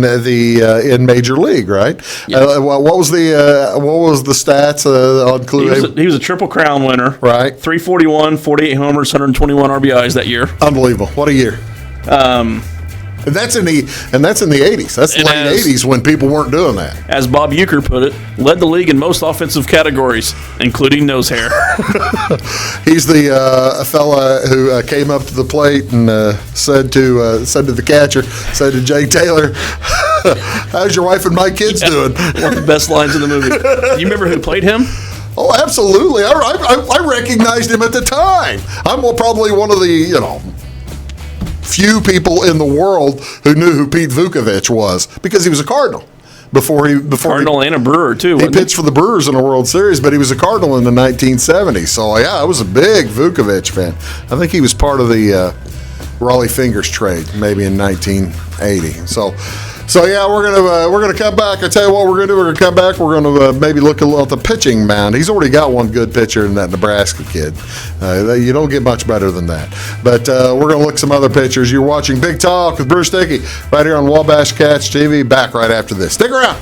Major League, right? Yes. What was the stats on Clue Haywood? He was a Triple Crown winner. Right. 341, 48 homers, 121 RBIs that year. Unbelievable. What a year. And that's in the 80s. That's the late 80s when people weren't doing that. As Bob Uecker put it, led the league in most offensive categories, including nose hair. He's the fella who came up to the plate and said to the catcher, said to Jay Taylor, "How's your wife and my kids doing?" One of the best lines in the movie. You remember who played him? Oh, absolutely. I recognized him at the time. I'm probably one of the few people in the world who knew who Pete Vukovich was because he was a Cardinal before Cardinal and a Brewer too. He pitched for the Brewers in a World Series, but he was a Cardinal in the 1970s. So yeah, I was a big Vukovich fan. I think he was part of the Raleigh Fingers trade maybe in 1980. So yeah, we're gonna come back. I tell you what, we're gonna do. We're gonna come back. We're gonna maybe look a little at the pitching mound. He's already got one good pitcher in that Nebraska kid. You don't get much better than that. But we're gonna look some other pitchers. You're watching Big Talk with Bruce Dickey right here on Wabash Catch TV. Back right after this. Stick around.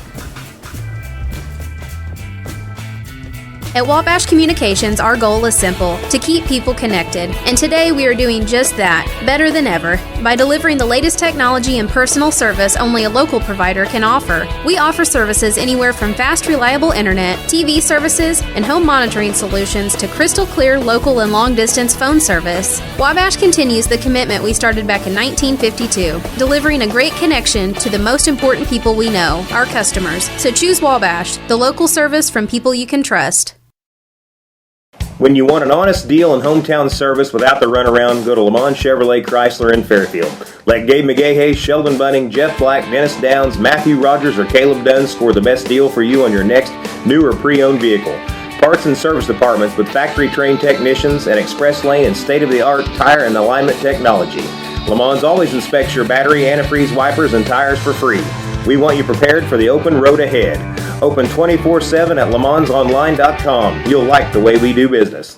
At Wabash Communications, our goal is simple: to keep people connected. And today we are doing just that, better than ever, by delivering the latest technology and personal service only a local provider can offer. We offer services anywhere from fast, reliable internet, TV services, and home monitoring solutions to crystal clear local and long-distance phone service. Wabash continues the commitment we started back in 1952, delivering a great connection to the most important people we know, our customers. So choose Wabash, the local service from people you can trust. When you want an honest deal and hometown service without the runaround, go to Lamont Chevrolet Chrysler in Fairfield. Let Gabe McGahey, Sheldon Bunning, Jeff Black, Dennis Downs, Matthew Rogers, or Caleb Dunn score the best deal for you on your next new or pre-owned vehicle. Parts and service departments with factory-trained technicians and express lane and state-of-the-art tire and alignment technology. Lamont always inspects your battery, antifreeze, wipers, and tires for free. We want you prepared for the open road ahead. Open 24/7 at LeMansOnline.com. You'll like the way we do business.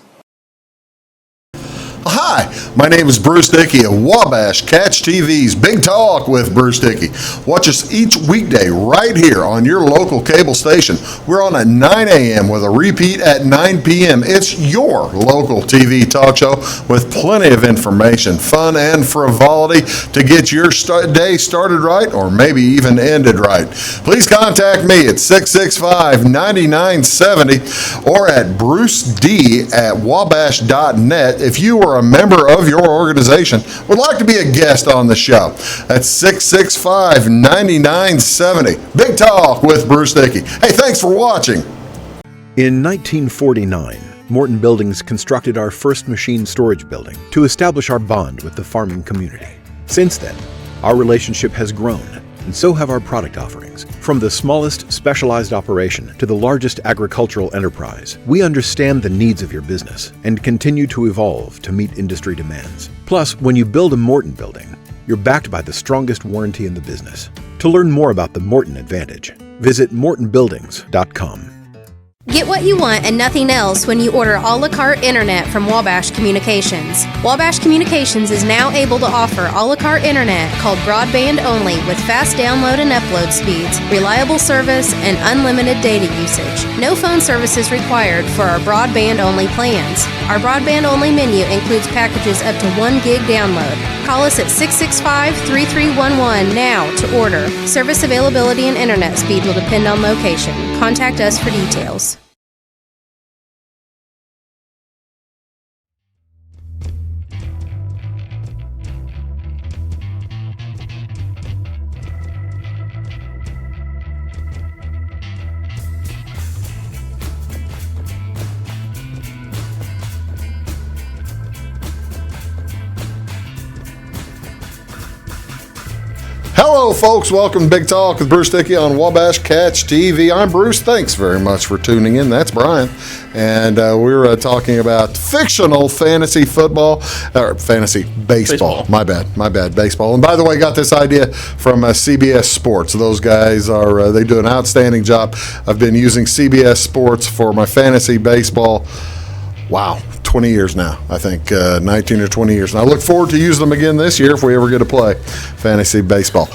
Hi, my name is Bruce Dickey of Wabash Catch TV's Big Talk with Bruce Dickey. Watch us each weekday right here on your local cable station. We're on at 9 a.m. with a repeat at 9 p.m. It's your local TV talk show with plenty of information, fun, and frivolity to get your day started right or maybe even ended right. Please contact me at 665-9970 or at bruced@wabash.net if you are a member of your organization would like to be a guest on the show. That's 665-9970. Big Talk with Bruce Dickey. Hey, thanks for watching. In 1949, Morton Buildings constructed our first machine storage building to establish our bond with the farming community. Since then, our relationship has grown, and so have our product offerings. From the smallest specialized operation to the largest agricultural enterprise, we understand the needs of your business and continue to evolve to meet industry demands. Plus, when you build a Morton building, you're backed by the strongest warranty in the business. To learn more about the Morton Advantage, visit mortonbuildings.com. Get what you want and nothing else when you order a la carte internet from Wabash Communications. Wabash Communications is now able to offer a la carte internet called broadband only with fast download and upload speeds, reliable service, and unlimited data usage. No phone service is required for our broadband only plans. Our broadband-only menu includes packages up to 1 gig download. Call us at 665-3311 now to order. Service availability and internet speed will depend on location. Contact us for details. Hello, folks. Welcome to Big Talk with Bruce Dickey on Wabash Catch TV. I'm Bruce. Thanks very much for tuning in. That's Brian. And we're talking about fictional fantasy football, or fantasy baseball. My bad, baseball. And by the way, got this idea from CBS Sports. Those guys they do an outstanding job. I've been using CBS Sports for my fantasy baseball. Wow, 20 years now, I think, 19 or 20 years. And I look forward to using them again this year if we ever get to play fantasy baseball.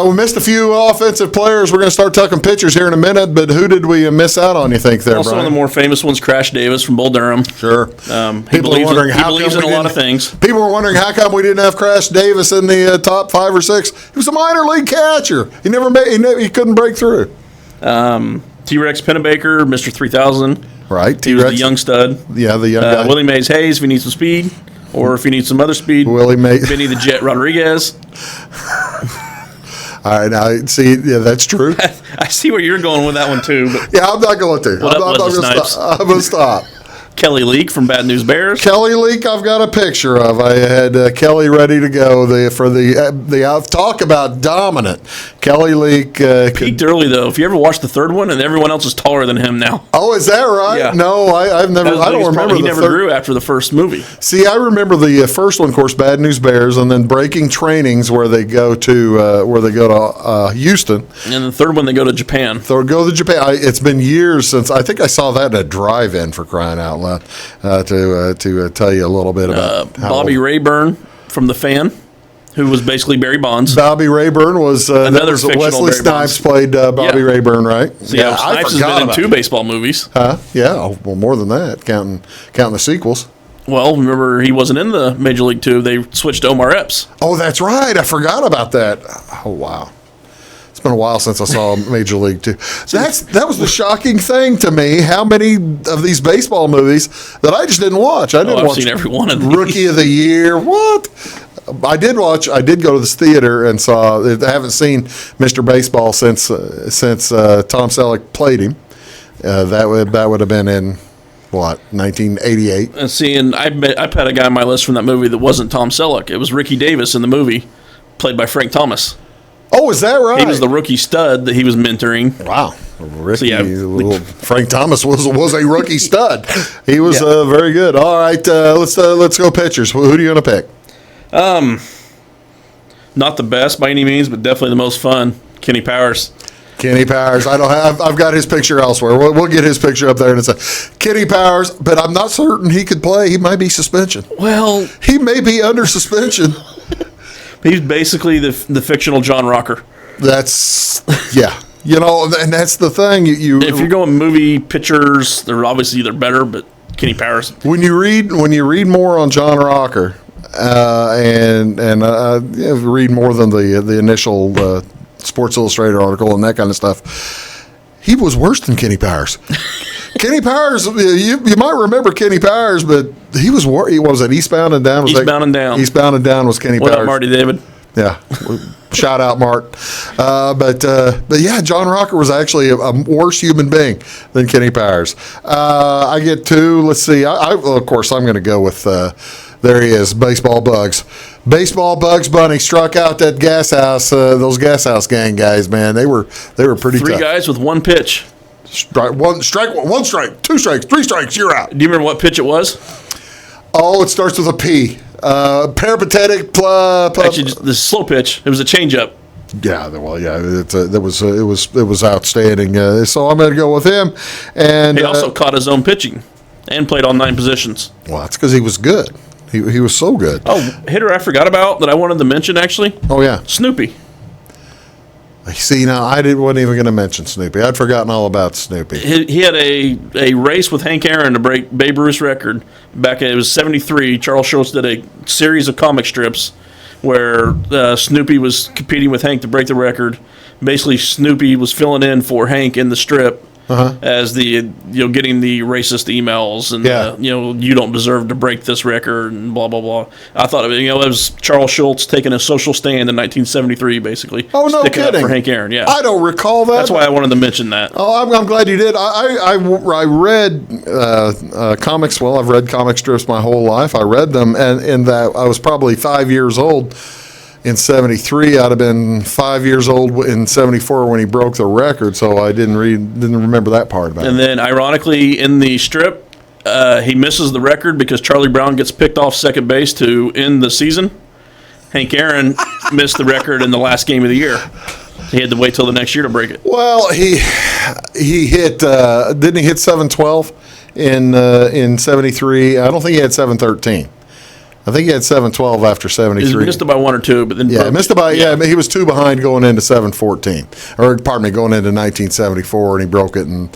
We missed a few offensive players. We're going to start talking pitchers here in a minute, but who did we miss out on, you think, there, well, Brian? some of the more famous ones, Crash Davis from Bull Durham. Sure. He believes in a lot of things. People were wondering how come we didn't have Crash Davis in the top 5 or 6. He was a minor league catcher. He couldn't break through. T-Rex Pennebaker, Mr. 3000. Right, He was the young stud. Yeah, the young guy. Willie Mays Hayes, if you need some speed, or if you need some other speed. Willie Mays. Vinny the Jet Rodriguez. All right, now, see, yeah, that's true. I see where you're going with that one, too. But Yeah, I'm not going to. I'm going to stop. Kelly Leak from Bad News Bears. Kelly Leak, I've got a picture of. I had Kelly ready to go for the talk about dominant. Kelly Leak Peaked early, though. If you ever watched the third one, and everyone else is taller than him now. Oh, is that right? Yeah. No, I've never. I don't remember. He never grew after the first movie. See, I remember the first one, of course, Bad News Bears, and then Breaking Trainings, where they go to Houston. And the third one, they go to Japan. So go to Japan. It's been years since I think I saw that in a drive-in, for crying out loud. To tell you a little bit about Bobby Rayburn from The Fan, who was basically Barry Bonds. Bobby Rayburn was Another fictional Wesley Barry Snipes Bonds. played Bobby Rayburn, right? So, yeah, Snipes has been in 2 baseball movies. Yeah, well, more than that, counting the sequels. Well, remember, he wasn't in the Major League 2. They switched to Omar Epps. Oh, that's right. I forgot about that. Oh, wow. It's been a while since I saw Major League 2. That was the shocking thing to me, how many of these baseball movies that I just didn't watch. I've seen every one of these. Rookie of the Year. What? I did go to this theater and saw. I haven't seen Mr. Baseball since Tom Selleck played him. That would have been in what, 1988. And I put a guy on my list from that movie that wasn't Tom Selleck. It was Ricky Davis in the movie, played by Frank Thomas. Oh, is that right? He was the rookie stud that he was mentoring. Wow. Ricky, So, Frank Thomas was a rookie stud. He was very good. All right, let's go pitchers. Who do you want to pick? Not the best by any means, but definitely the most fun. Kenny Powers. Kenny Powers. I've got his picture elsewhere. We'll get his picture up there, and it's a Kenny Powers. But I'm not certain he could play. He might be suspension. Well, he may be under suspension. He's basically the fictional John Rocker. That's and that's the thing. If you're going movie pitchers, they're obviously either better, but Kenny Powers. When you read more on John Rocker, and read more than the initial Sports Illustrated article and that kind of stuff, he was worse than Kenny Powers. Kenny Powers, you might remember Kenny Powers, but he was at Eastbound and Down. Eastbound and Down. Eastbound and Down was Kenny Powers. What up, Marty David? Yeah. Shout out, Mart. But yeah, John Rocker was actually a worse human being than Kenny Powers. I get 2. Let's see. Of course, I'm going to go with, there he is, Baseball Bugs. Baseball Bugs Bunny struck out that gas house, those gas house gang guys, man. They were pretty tough. 3 guys with 1 pitch. One strike, 2 strikes, 3 strikes, you're out. Do you remember what pitch it was? Oh, it starts with a P. Peripatetic. Actually, just the slow pitch. It was a changeup. Yeah, well, yeah, it was outstanding. So I'm going to go with him. And he also caught his own pitching and played all 9 positions. Well, that's because he was good. He was so good. Oh, hitter I forgot about that I wanted to mention actually. Oh yeah, Snoopy. See, now wasn't even going to mention Snoopy. I'd forgotten all about Snoopy. He had a race with Hank Aaron to break Babe Ruth's record back in, it was 73. Charles Schultz did a series of comic strips where Snoopy was competing with Hank to break the record. Basically, Snoopy was filling in for Hank in the strip as getting the racist emails and you don't deserve to break this record and blah blah blah. I thought it was Charles Schultz taking a social stand in 1973, basically. Oh, no sticking kidding! Up for Hank Aaron, yeah. I don't recall that. That's why I wanted to mention that. Oh, I'm glad you did. I read comics. Well, I've read comic strips my whole life. I read them, and in that I was probably 5 years old. In 73, I'd have been 5 years old in 74 when he broke the record, so I didn't remember that part about it. And then, ironically, in the strip, he misses the record because Charlie Brown gets picked off second base to end the season. Hank Aaron missed the record in the last game of the year. He had to wait till the next year to break it. Well, he hit didn't he hit 712 in 73? I don't think he had 713. I think he had 712 after 73. He missed it by one or two, but then missed it by he was 2 behind going into 714, or pardon me, going into 1974, and he broke it. And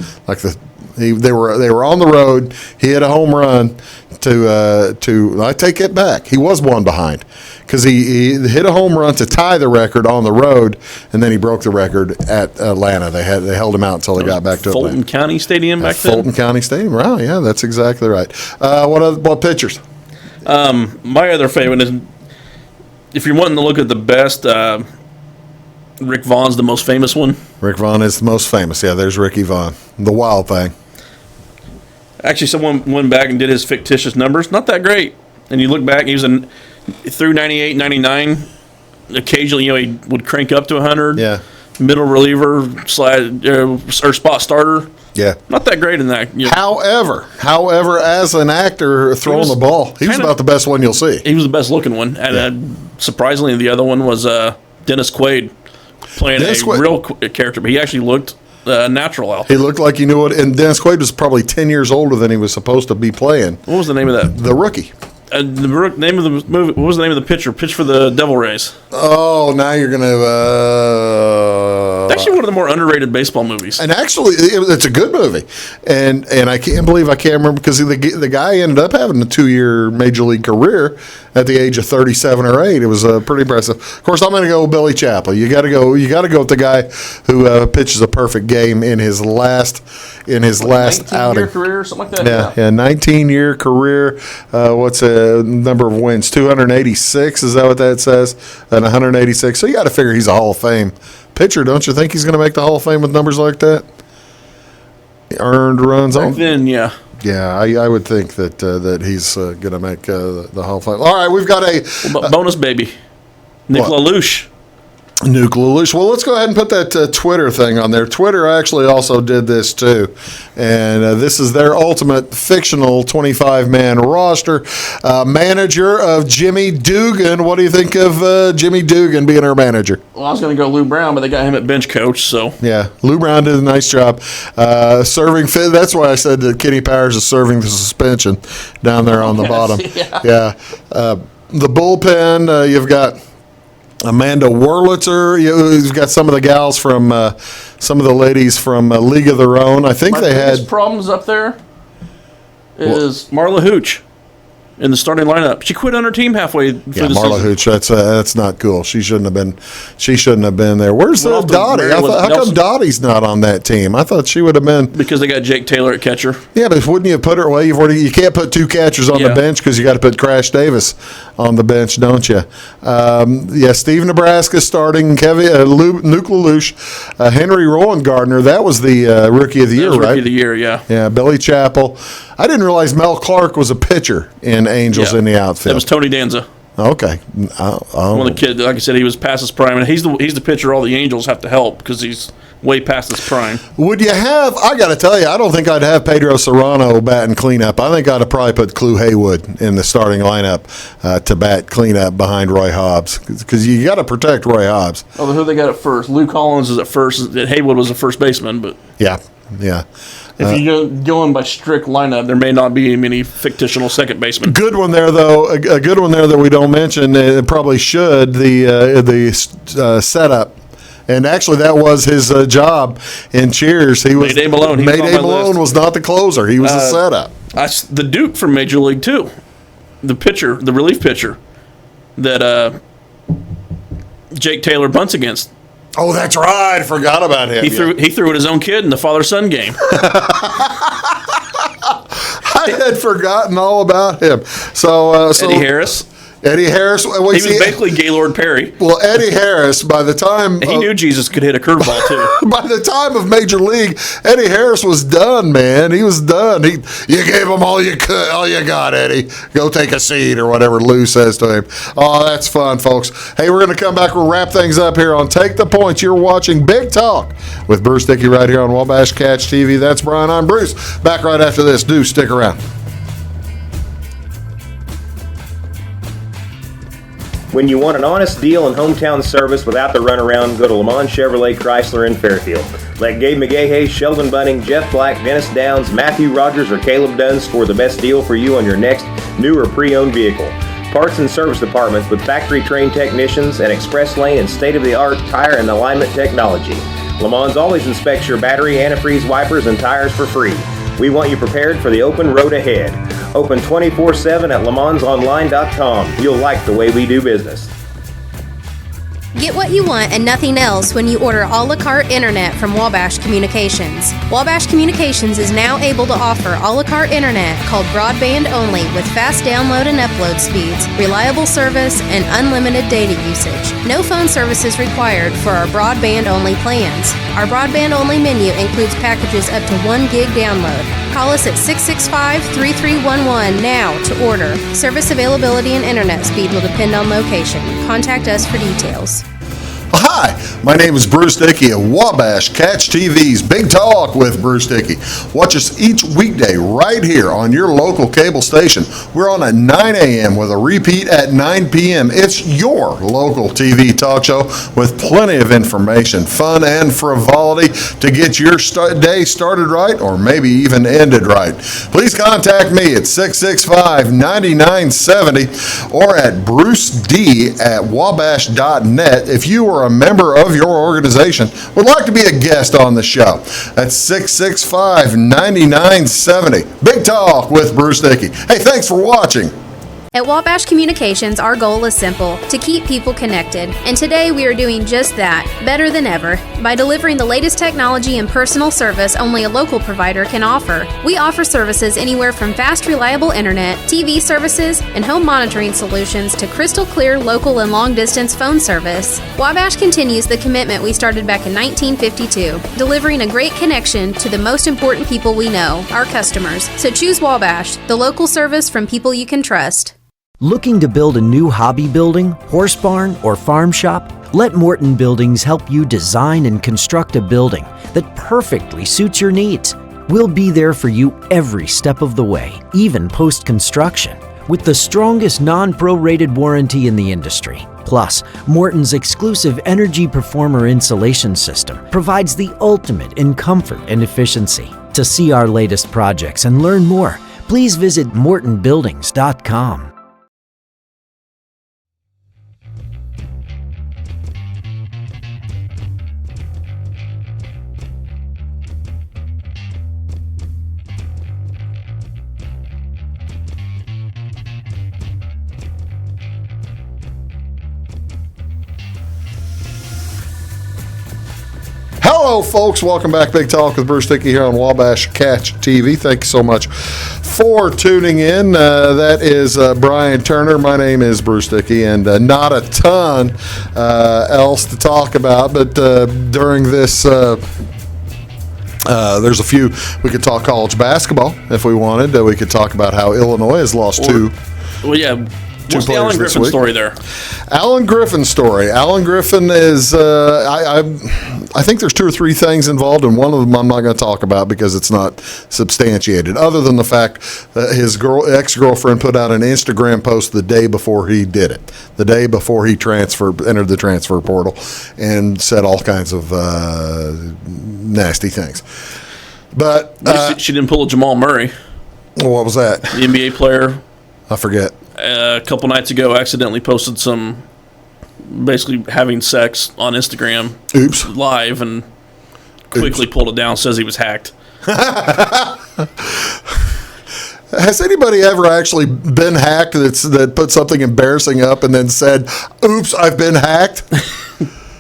they were on the road. He hit a home run to I take it back. He was 1 behind because he hit a home run to tie the record on the road, and then he broke the record at Atlanta. They held him out until they got back to Atlanta. Fulton County Stadium back then. Fulton County Stadium. Wow, yeah, that's exactly right. What pitchers? My other favorite is, if you're wanting to look at the best, Rick Vaughn's the most famous one. Rick Vaughn is the most famous. Yeah, there's Ricky Vaughn. The Wild Thing. Actually, someone went back and did his fictitious numbers. Not that great. And you look back, he was through 98, 99. Occasionally, he would crank up to 100. Yeah. Middle reliever, or spot starter. Yeah. Not that great in that. However, as an actor throwing the ball, he was about the best one you'll see. He was the best looking one. And surprisingly, the other one was Dennis Quaid playing real character, but he actually looked natural out there. He looked like he knew it, and Dennis Quaid was probably 10 years older than he was supposed to be playing. What was the name of that? The Rookie. The name of the movie. What was the name of the pitcher? Pitch for the Devil Rays. Oh, now you're going to... It's actually one of the more underrated baseball movies. And actually, it's a good movie. And I can't remember, because the guy ended up having a 2-year major league career at the age of 37 or 8. It was pretty impressive. Of course, I'm going to go with Billy Chappell. You got to go with the guy who pitches a perfect game in his last outing. 19-year career or something like that? Yeah, 19-year career. What's a number of wins? 286, is that what that says? And 186. So you got to figure he's a Hall of Fame pitcher. Don't you think he's going to make the Hall of Fame with numbers like that? Earned runs on. Then, yeah. Yeah, I would think that he's going to make the Hall of Fame. All right, we've got a bonus baby, Nick LaLoosh. Nuke LaLoosh. Well, let's go ahead and put that Twitter thing on there. Twitter actually also did this too, and this is their ultimate fictional 25-man roster. Manager of Jimmy Dugan. What do you think of Jimmy Dugan being our manager? Well, I was going to go Lou Brown, but they got him at bench coach. So yeah, Lou Brown did a nice job serving. That's why I said that Kenny Powers is serving the suspension down there on the bottom. Yeah. The bullpen. You've got Amanda Wurlitzer. You've got some of the gals from some of the ladies from League of Their Own. I think they had problems up there. Is Marla Hooch in the starting lineup? She quit on her team halfway through the Marla season. Hooch. That's not cool. She shouldn't have been there. Where's Dottie? How come Dottie's not on that team? I thought she would have been, because they got Jake Taylor at catcher. Yeah, but wouldn't you put her? Well, you can't put 2 catchers on the bench because you got to put Crash Davis on the bench, don't you? Steve Nebraska starting. Nuke LaLoosh, Henry Rowan Gardner. That was the rookie of the year, right? Rookie of the year, yeah. Yeah, Billy Chappell. I didn't realize Mel Clark was a pitcher in Angels in the outfield. That was Tony Danza. Okay. One of the kids, like I said, he was past his prime, and he's the pitcher all the Angels have to help because he's way past his prime. Would you have? I got to tell you, I don't think I'd have Pedro Serrano batting cleanup. I think I'd have probably put Clu Haywood in the starting lineup to bat cleanup behind Roy Hobbs, because you got to protect Roy Hobbs. Oh, who they got at first? Lou Collins is at first. Haywood was the first baseman, but yeah. If you're going by strict lineup, there may not be many fictional second basemen. Good one there, though. A good one there that we don't mention. It probably should. The setup And actually, that was his job in Cheers. He was Mayday Malone. He was on Mayday my Malone list. was not the closer. He was the setup. The Duke from Major League too, the pitcher, the relief pitcher that Jake Taylor bunts against. Oh, that's right. I forgot about him. He threw at his own kid in the father-son game. I had forgotten all about him. So Eddie Harris. Eddie Harris. Well, He was basically Gaylord Perry. Well, Eddie Harris, by the time He knew Jesus could hit a curveball too. by the time of Major League, Eddie Harris was done, man. He was done. You gave him all you could, all you got, Eddie. Go take a seat or whatever Lou says to him. Oh, that's fun, folks. Hey, we're going to come back. We'll wrap things up here on Take the Points. You're watching Big Talk with Bruce Dickey right here on Wabash Catch TV. That's Brian. I'm Bruce. Back right after this. Do stick around. When you want an honest deal and hometown service without the runaround, go to Le Mans Chevrolet Chrysler in Fairfield. Let Gabe McGahey, Sheldon Bunning, Jeff Black, Dennis Downs, Matthew Rogers, or Caleb Dunn score the best deal for you on your next new or pre-owned vehicle. Parts and service departments with factory-trained technicians and express lane and state-of-the-art tire and alignment technology. Le Mans always inspects your battery, antifreeze, wipers, and tires for free. We want you prepared for the open road ahead. Open 24/7 at lemansonline.com. You'll like the way we do business. Get what you want and nothing else when you order a la carte internet from Wabash Communications. Wabash Communications is now able to offer a la carte internet called broadband only with fast download and upload speeds, reliable service, and unlimited data usage. No phone service is required for our broadband only plans. Our broadband only menu includes packages up to 1 gig download. Call us at 665-3311 now to order. Service availability and internet speed will depend on location. Contact us for details. Hi, my name is Bruce Dickey of Wabash Catch TV's Big Talk with Bruce Dickey. Watch us each weekday right here on your local cable station. We're on at 9 a.m. with a repeat at 9 p.m. It's your local TV talk show with plenty of information, fun, and frivolity to get your day started right or maybe even ended right. Please contact me at 665-9970 or at bruced@wabash.net if you are a member of your organization would like to be a guest on the show. That's 665-9970. Big Talk with Bruce Dickey. Hey, thanks for watching. At Wabash Communications, our goal is simple, to keep people connected. And today we are doing just that, better than ever, by delivering the latest technology and personal service only a local provider can offer. We offer services anywhere from fast, reliable internet, TV services, and home monitoring solutions to crystal clear local and long-distance phone service. Wabash continues the commitment we started back in 1952, delivering a great connection to the most important people we know, our customers. So choose Wabash, the local service from people you can trust. Looking to build a new hobby building, horse barn, or farm shop? Let Morton Buildings help you design and construct a building that perfectly suits your needs. We'll be there for you every step of the way, even post-construction, with the strongest non-prorated warranty in the industry. Plus, Morton's exclusive Energy Performer insulation system provides the ultimate in comfort and efficiency. To see our latest projects and learn more, please visit mortonbuildings.com. Hello, folks. Welcome back. Big Talk with Bruce Dickey here on Wabash Catch TV. Thank you so much for tuning in. That is Brian Turner. My name is Bruce Dickey, and not a ton else to talk about, but during this there's a few. We could talk college basketball if we wanted. We could talk about how Illinois has lost two. Well, yeah. What's the Alan Griffin story there? Alan Griffin story. Alan Griffin is, I think there's 2 or 3 things involved, and one of them I'm not going to talk about because it's not substantiated, other than the fact that his ex-girlfriend put out an Instagram post the day before he did it, the day before he entered the transfer portal, and said all kinds of nasty things. But she didn't pull a Jamal Murray. What was that? The NBA player. I forget. A couple nights ago, accidentally posted some basically having sex on Instagram Oops. live and quickly pulled it down, says he was hacked. Has anybody ever actually been hacked that put something embarrassing up and then said, oops, I've been hacked?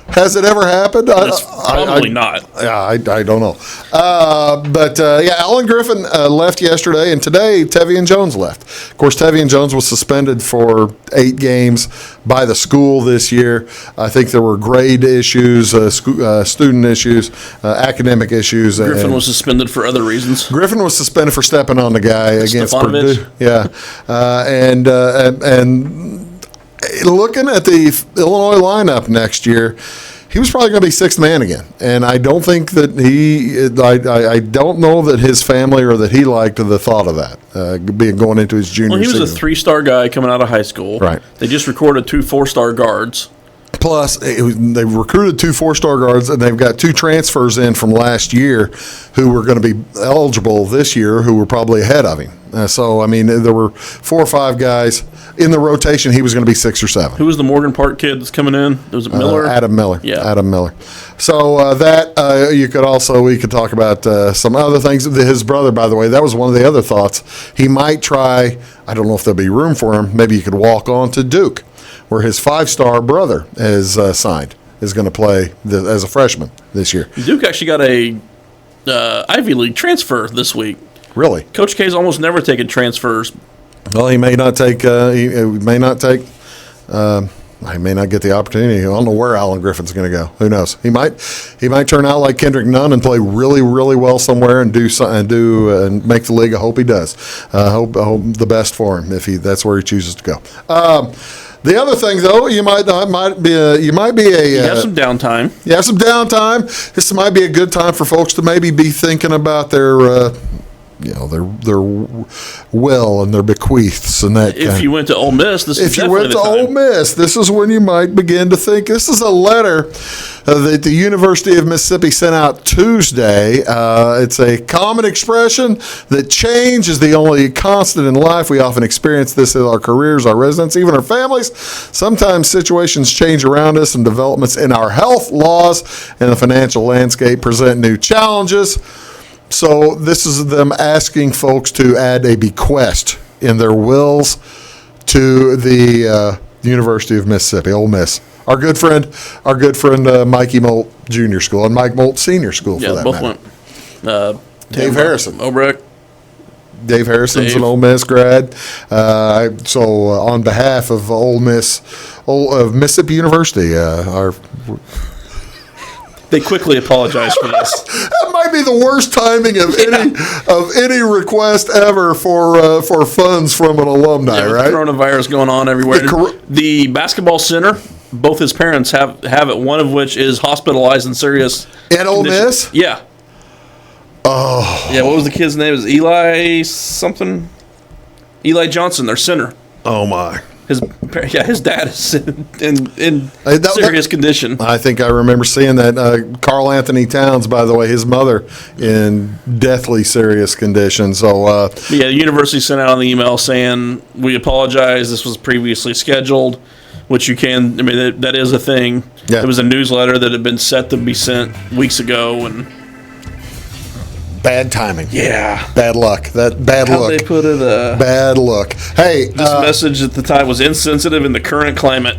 Has it ever happened? Probably not. Yeah, I don't know. But Alan Griffin left yesterday, and today Tevian Jones left. Of course, Tevian Jones was suspended for 8 games by the school this year. I think there were grade issues, student issues, academic issues. Griffin was suspended for other reasons. Griffin was suspended for stepping on the guy against Stefanovic? Purdue. Yeah, and looking at the Illinois lineup next year, he was probably going to be 6th man again. And I don't think that I don't know that his family or that he liked the thought of that, going into his junior season. Well, he was a 3-star guy coming out of high school. Right. They just recorded 2 4-star guards. Plus, they recruited 2 4-star guards, and they've got 2 transfers in from last year who were going to be eligible this year who were probably ahead of him. There were 4 or 5 guys in the rotation. He was going to be 6 or 7. Who was the Morgan Park kid that's coming in? Was it Miller? Adam Miller. Yeah. Adam Miller. So we could talk about some other things. His brother, by the way, that was one of the other thoughts. He might try, I don't know if there'll be room for him, maybe he could walk on to Duke, where his 5-star brother is signed, is going to play as a freshman this year. Duke actually got a Ivy League transfer this week. Really? Coach K's almost never taken transfers. Well, he may not take. He may not get the opportunity. I don't know where Alan Griffin's going to go. Who knows? He might turn out like Kendrick Nunn and play really, really well somewhere and and make the league. I hope he does. I hope the best for him if that's where he chooses to go. The other thing, though, you have some downtime. You have some downtime. This might be a good time for folks to maybe be thinking about their will and their bequeaths and that. If you went to Ole Miss, this is definitely the time. Ole Miss, this is when you might begin to think. This is a letter that the University of Mississippi sent out Tuesday. It's a common expression that change is the only constant in life. We often experience this in our careers, our residents, even our families. Sometimes situations change around us, and developments in our health, laws, and the financial landscape present new challenges. So this is them asking folks to add a bequest in their wills to the University of Mississippi, Ole Miss. Our good friend Mikey Molt Junior School and Mike Molt Senior School for that both matter. went. Dave Harrison. Obrecht. Dave Harrison's an Ole Miss grad. On behalf of Ole Miss, of Mississippi University, They quickly apologized for this. That might be the worst timing of any request ever for funds from an alumni, With right? Coronavirus going on everywhere. The basketball center, both his parents have it. One of which is hospitalized in serious. At Ole Miss? Yeah. Oh. Yeah. What was the kid's name? It was Eli something. Eli Johnson, their center. Oh my. His dad is in serious condition. I think I remember seeing that. Carl Anthony Towns, by the way, his mother in deathly serious condition. So the university sent out an email saying, "We apologize. This was previously scheduled," which you can. I mean, that is a thing. Yeah. It was a newsletter that had been set to be sent weeks ago, and bad timing. Yeah. Bad luck. Bad How'd luck. they put it? Bad luck. Hey, this message at the time was insensitive in the current climate.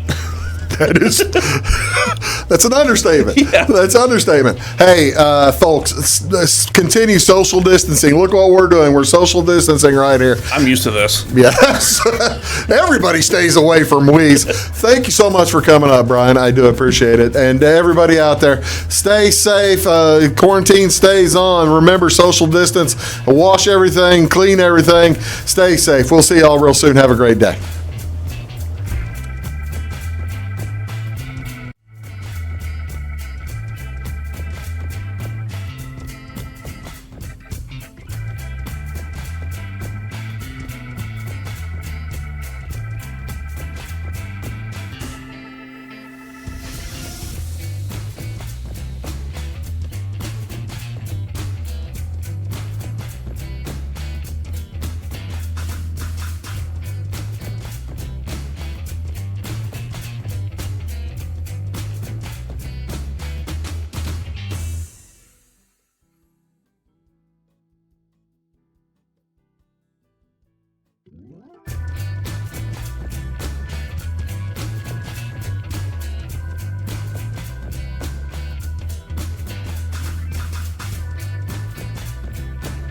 That's an understatement. Yeah. That's an understatement. Hey, folks, let's continue social distancing. Look what we're doing. We're social distancing right here. I'm used to this. Yes. Everybody stays away from wheeze. Thank you so much for coming up, Brian. I do appreciate it. And everybody out there, stay safe. Quarantine stays on. Remember, social distance. Wash everything. Clean everything. Stay safe. We'll see y'all real soon. Have a great day.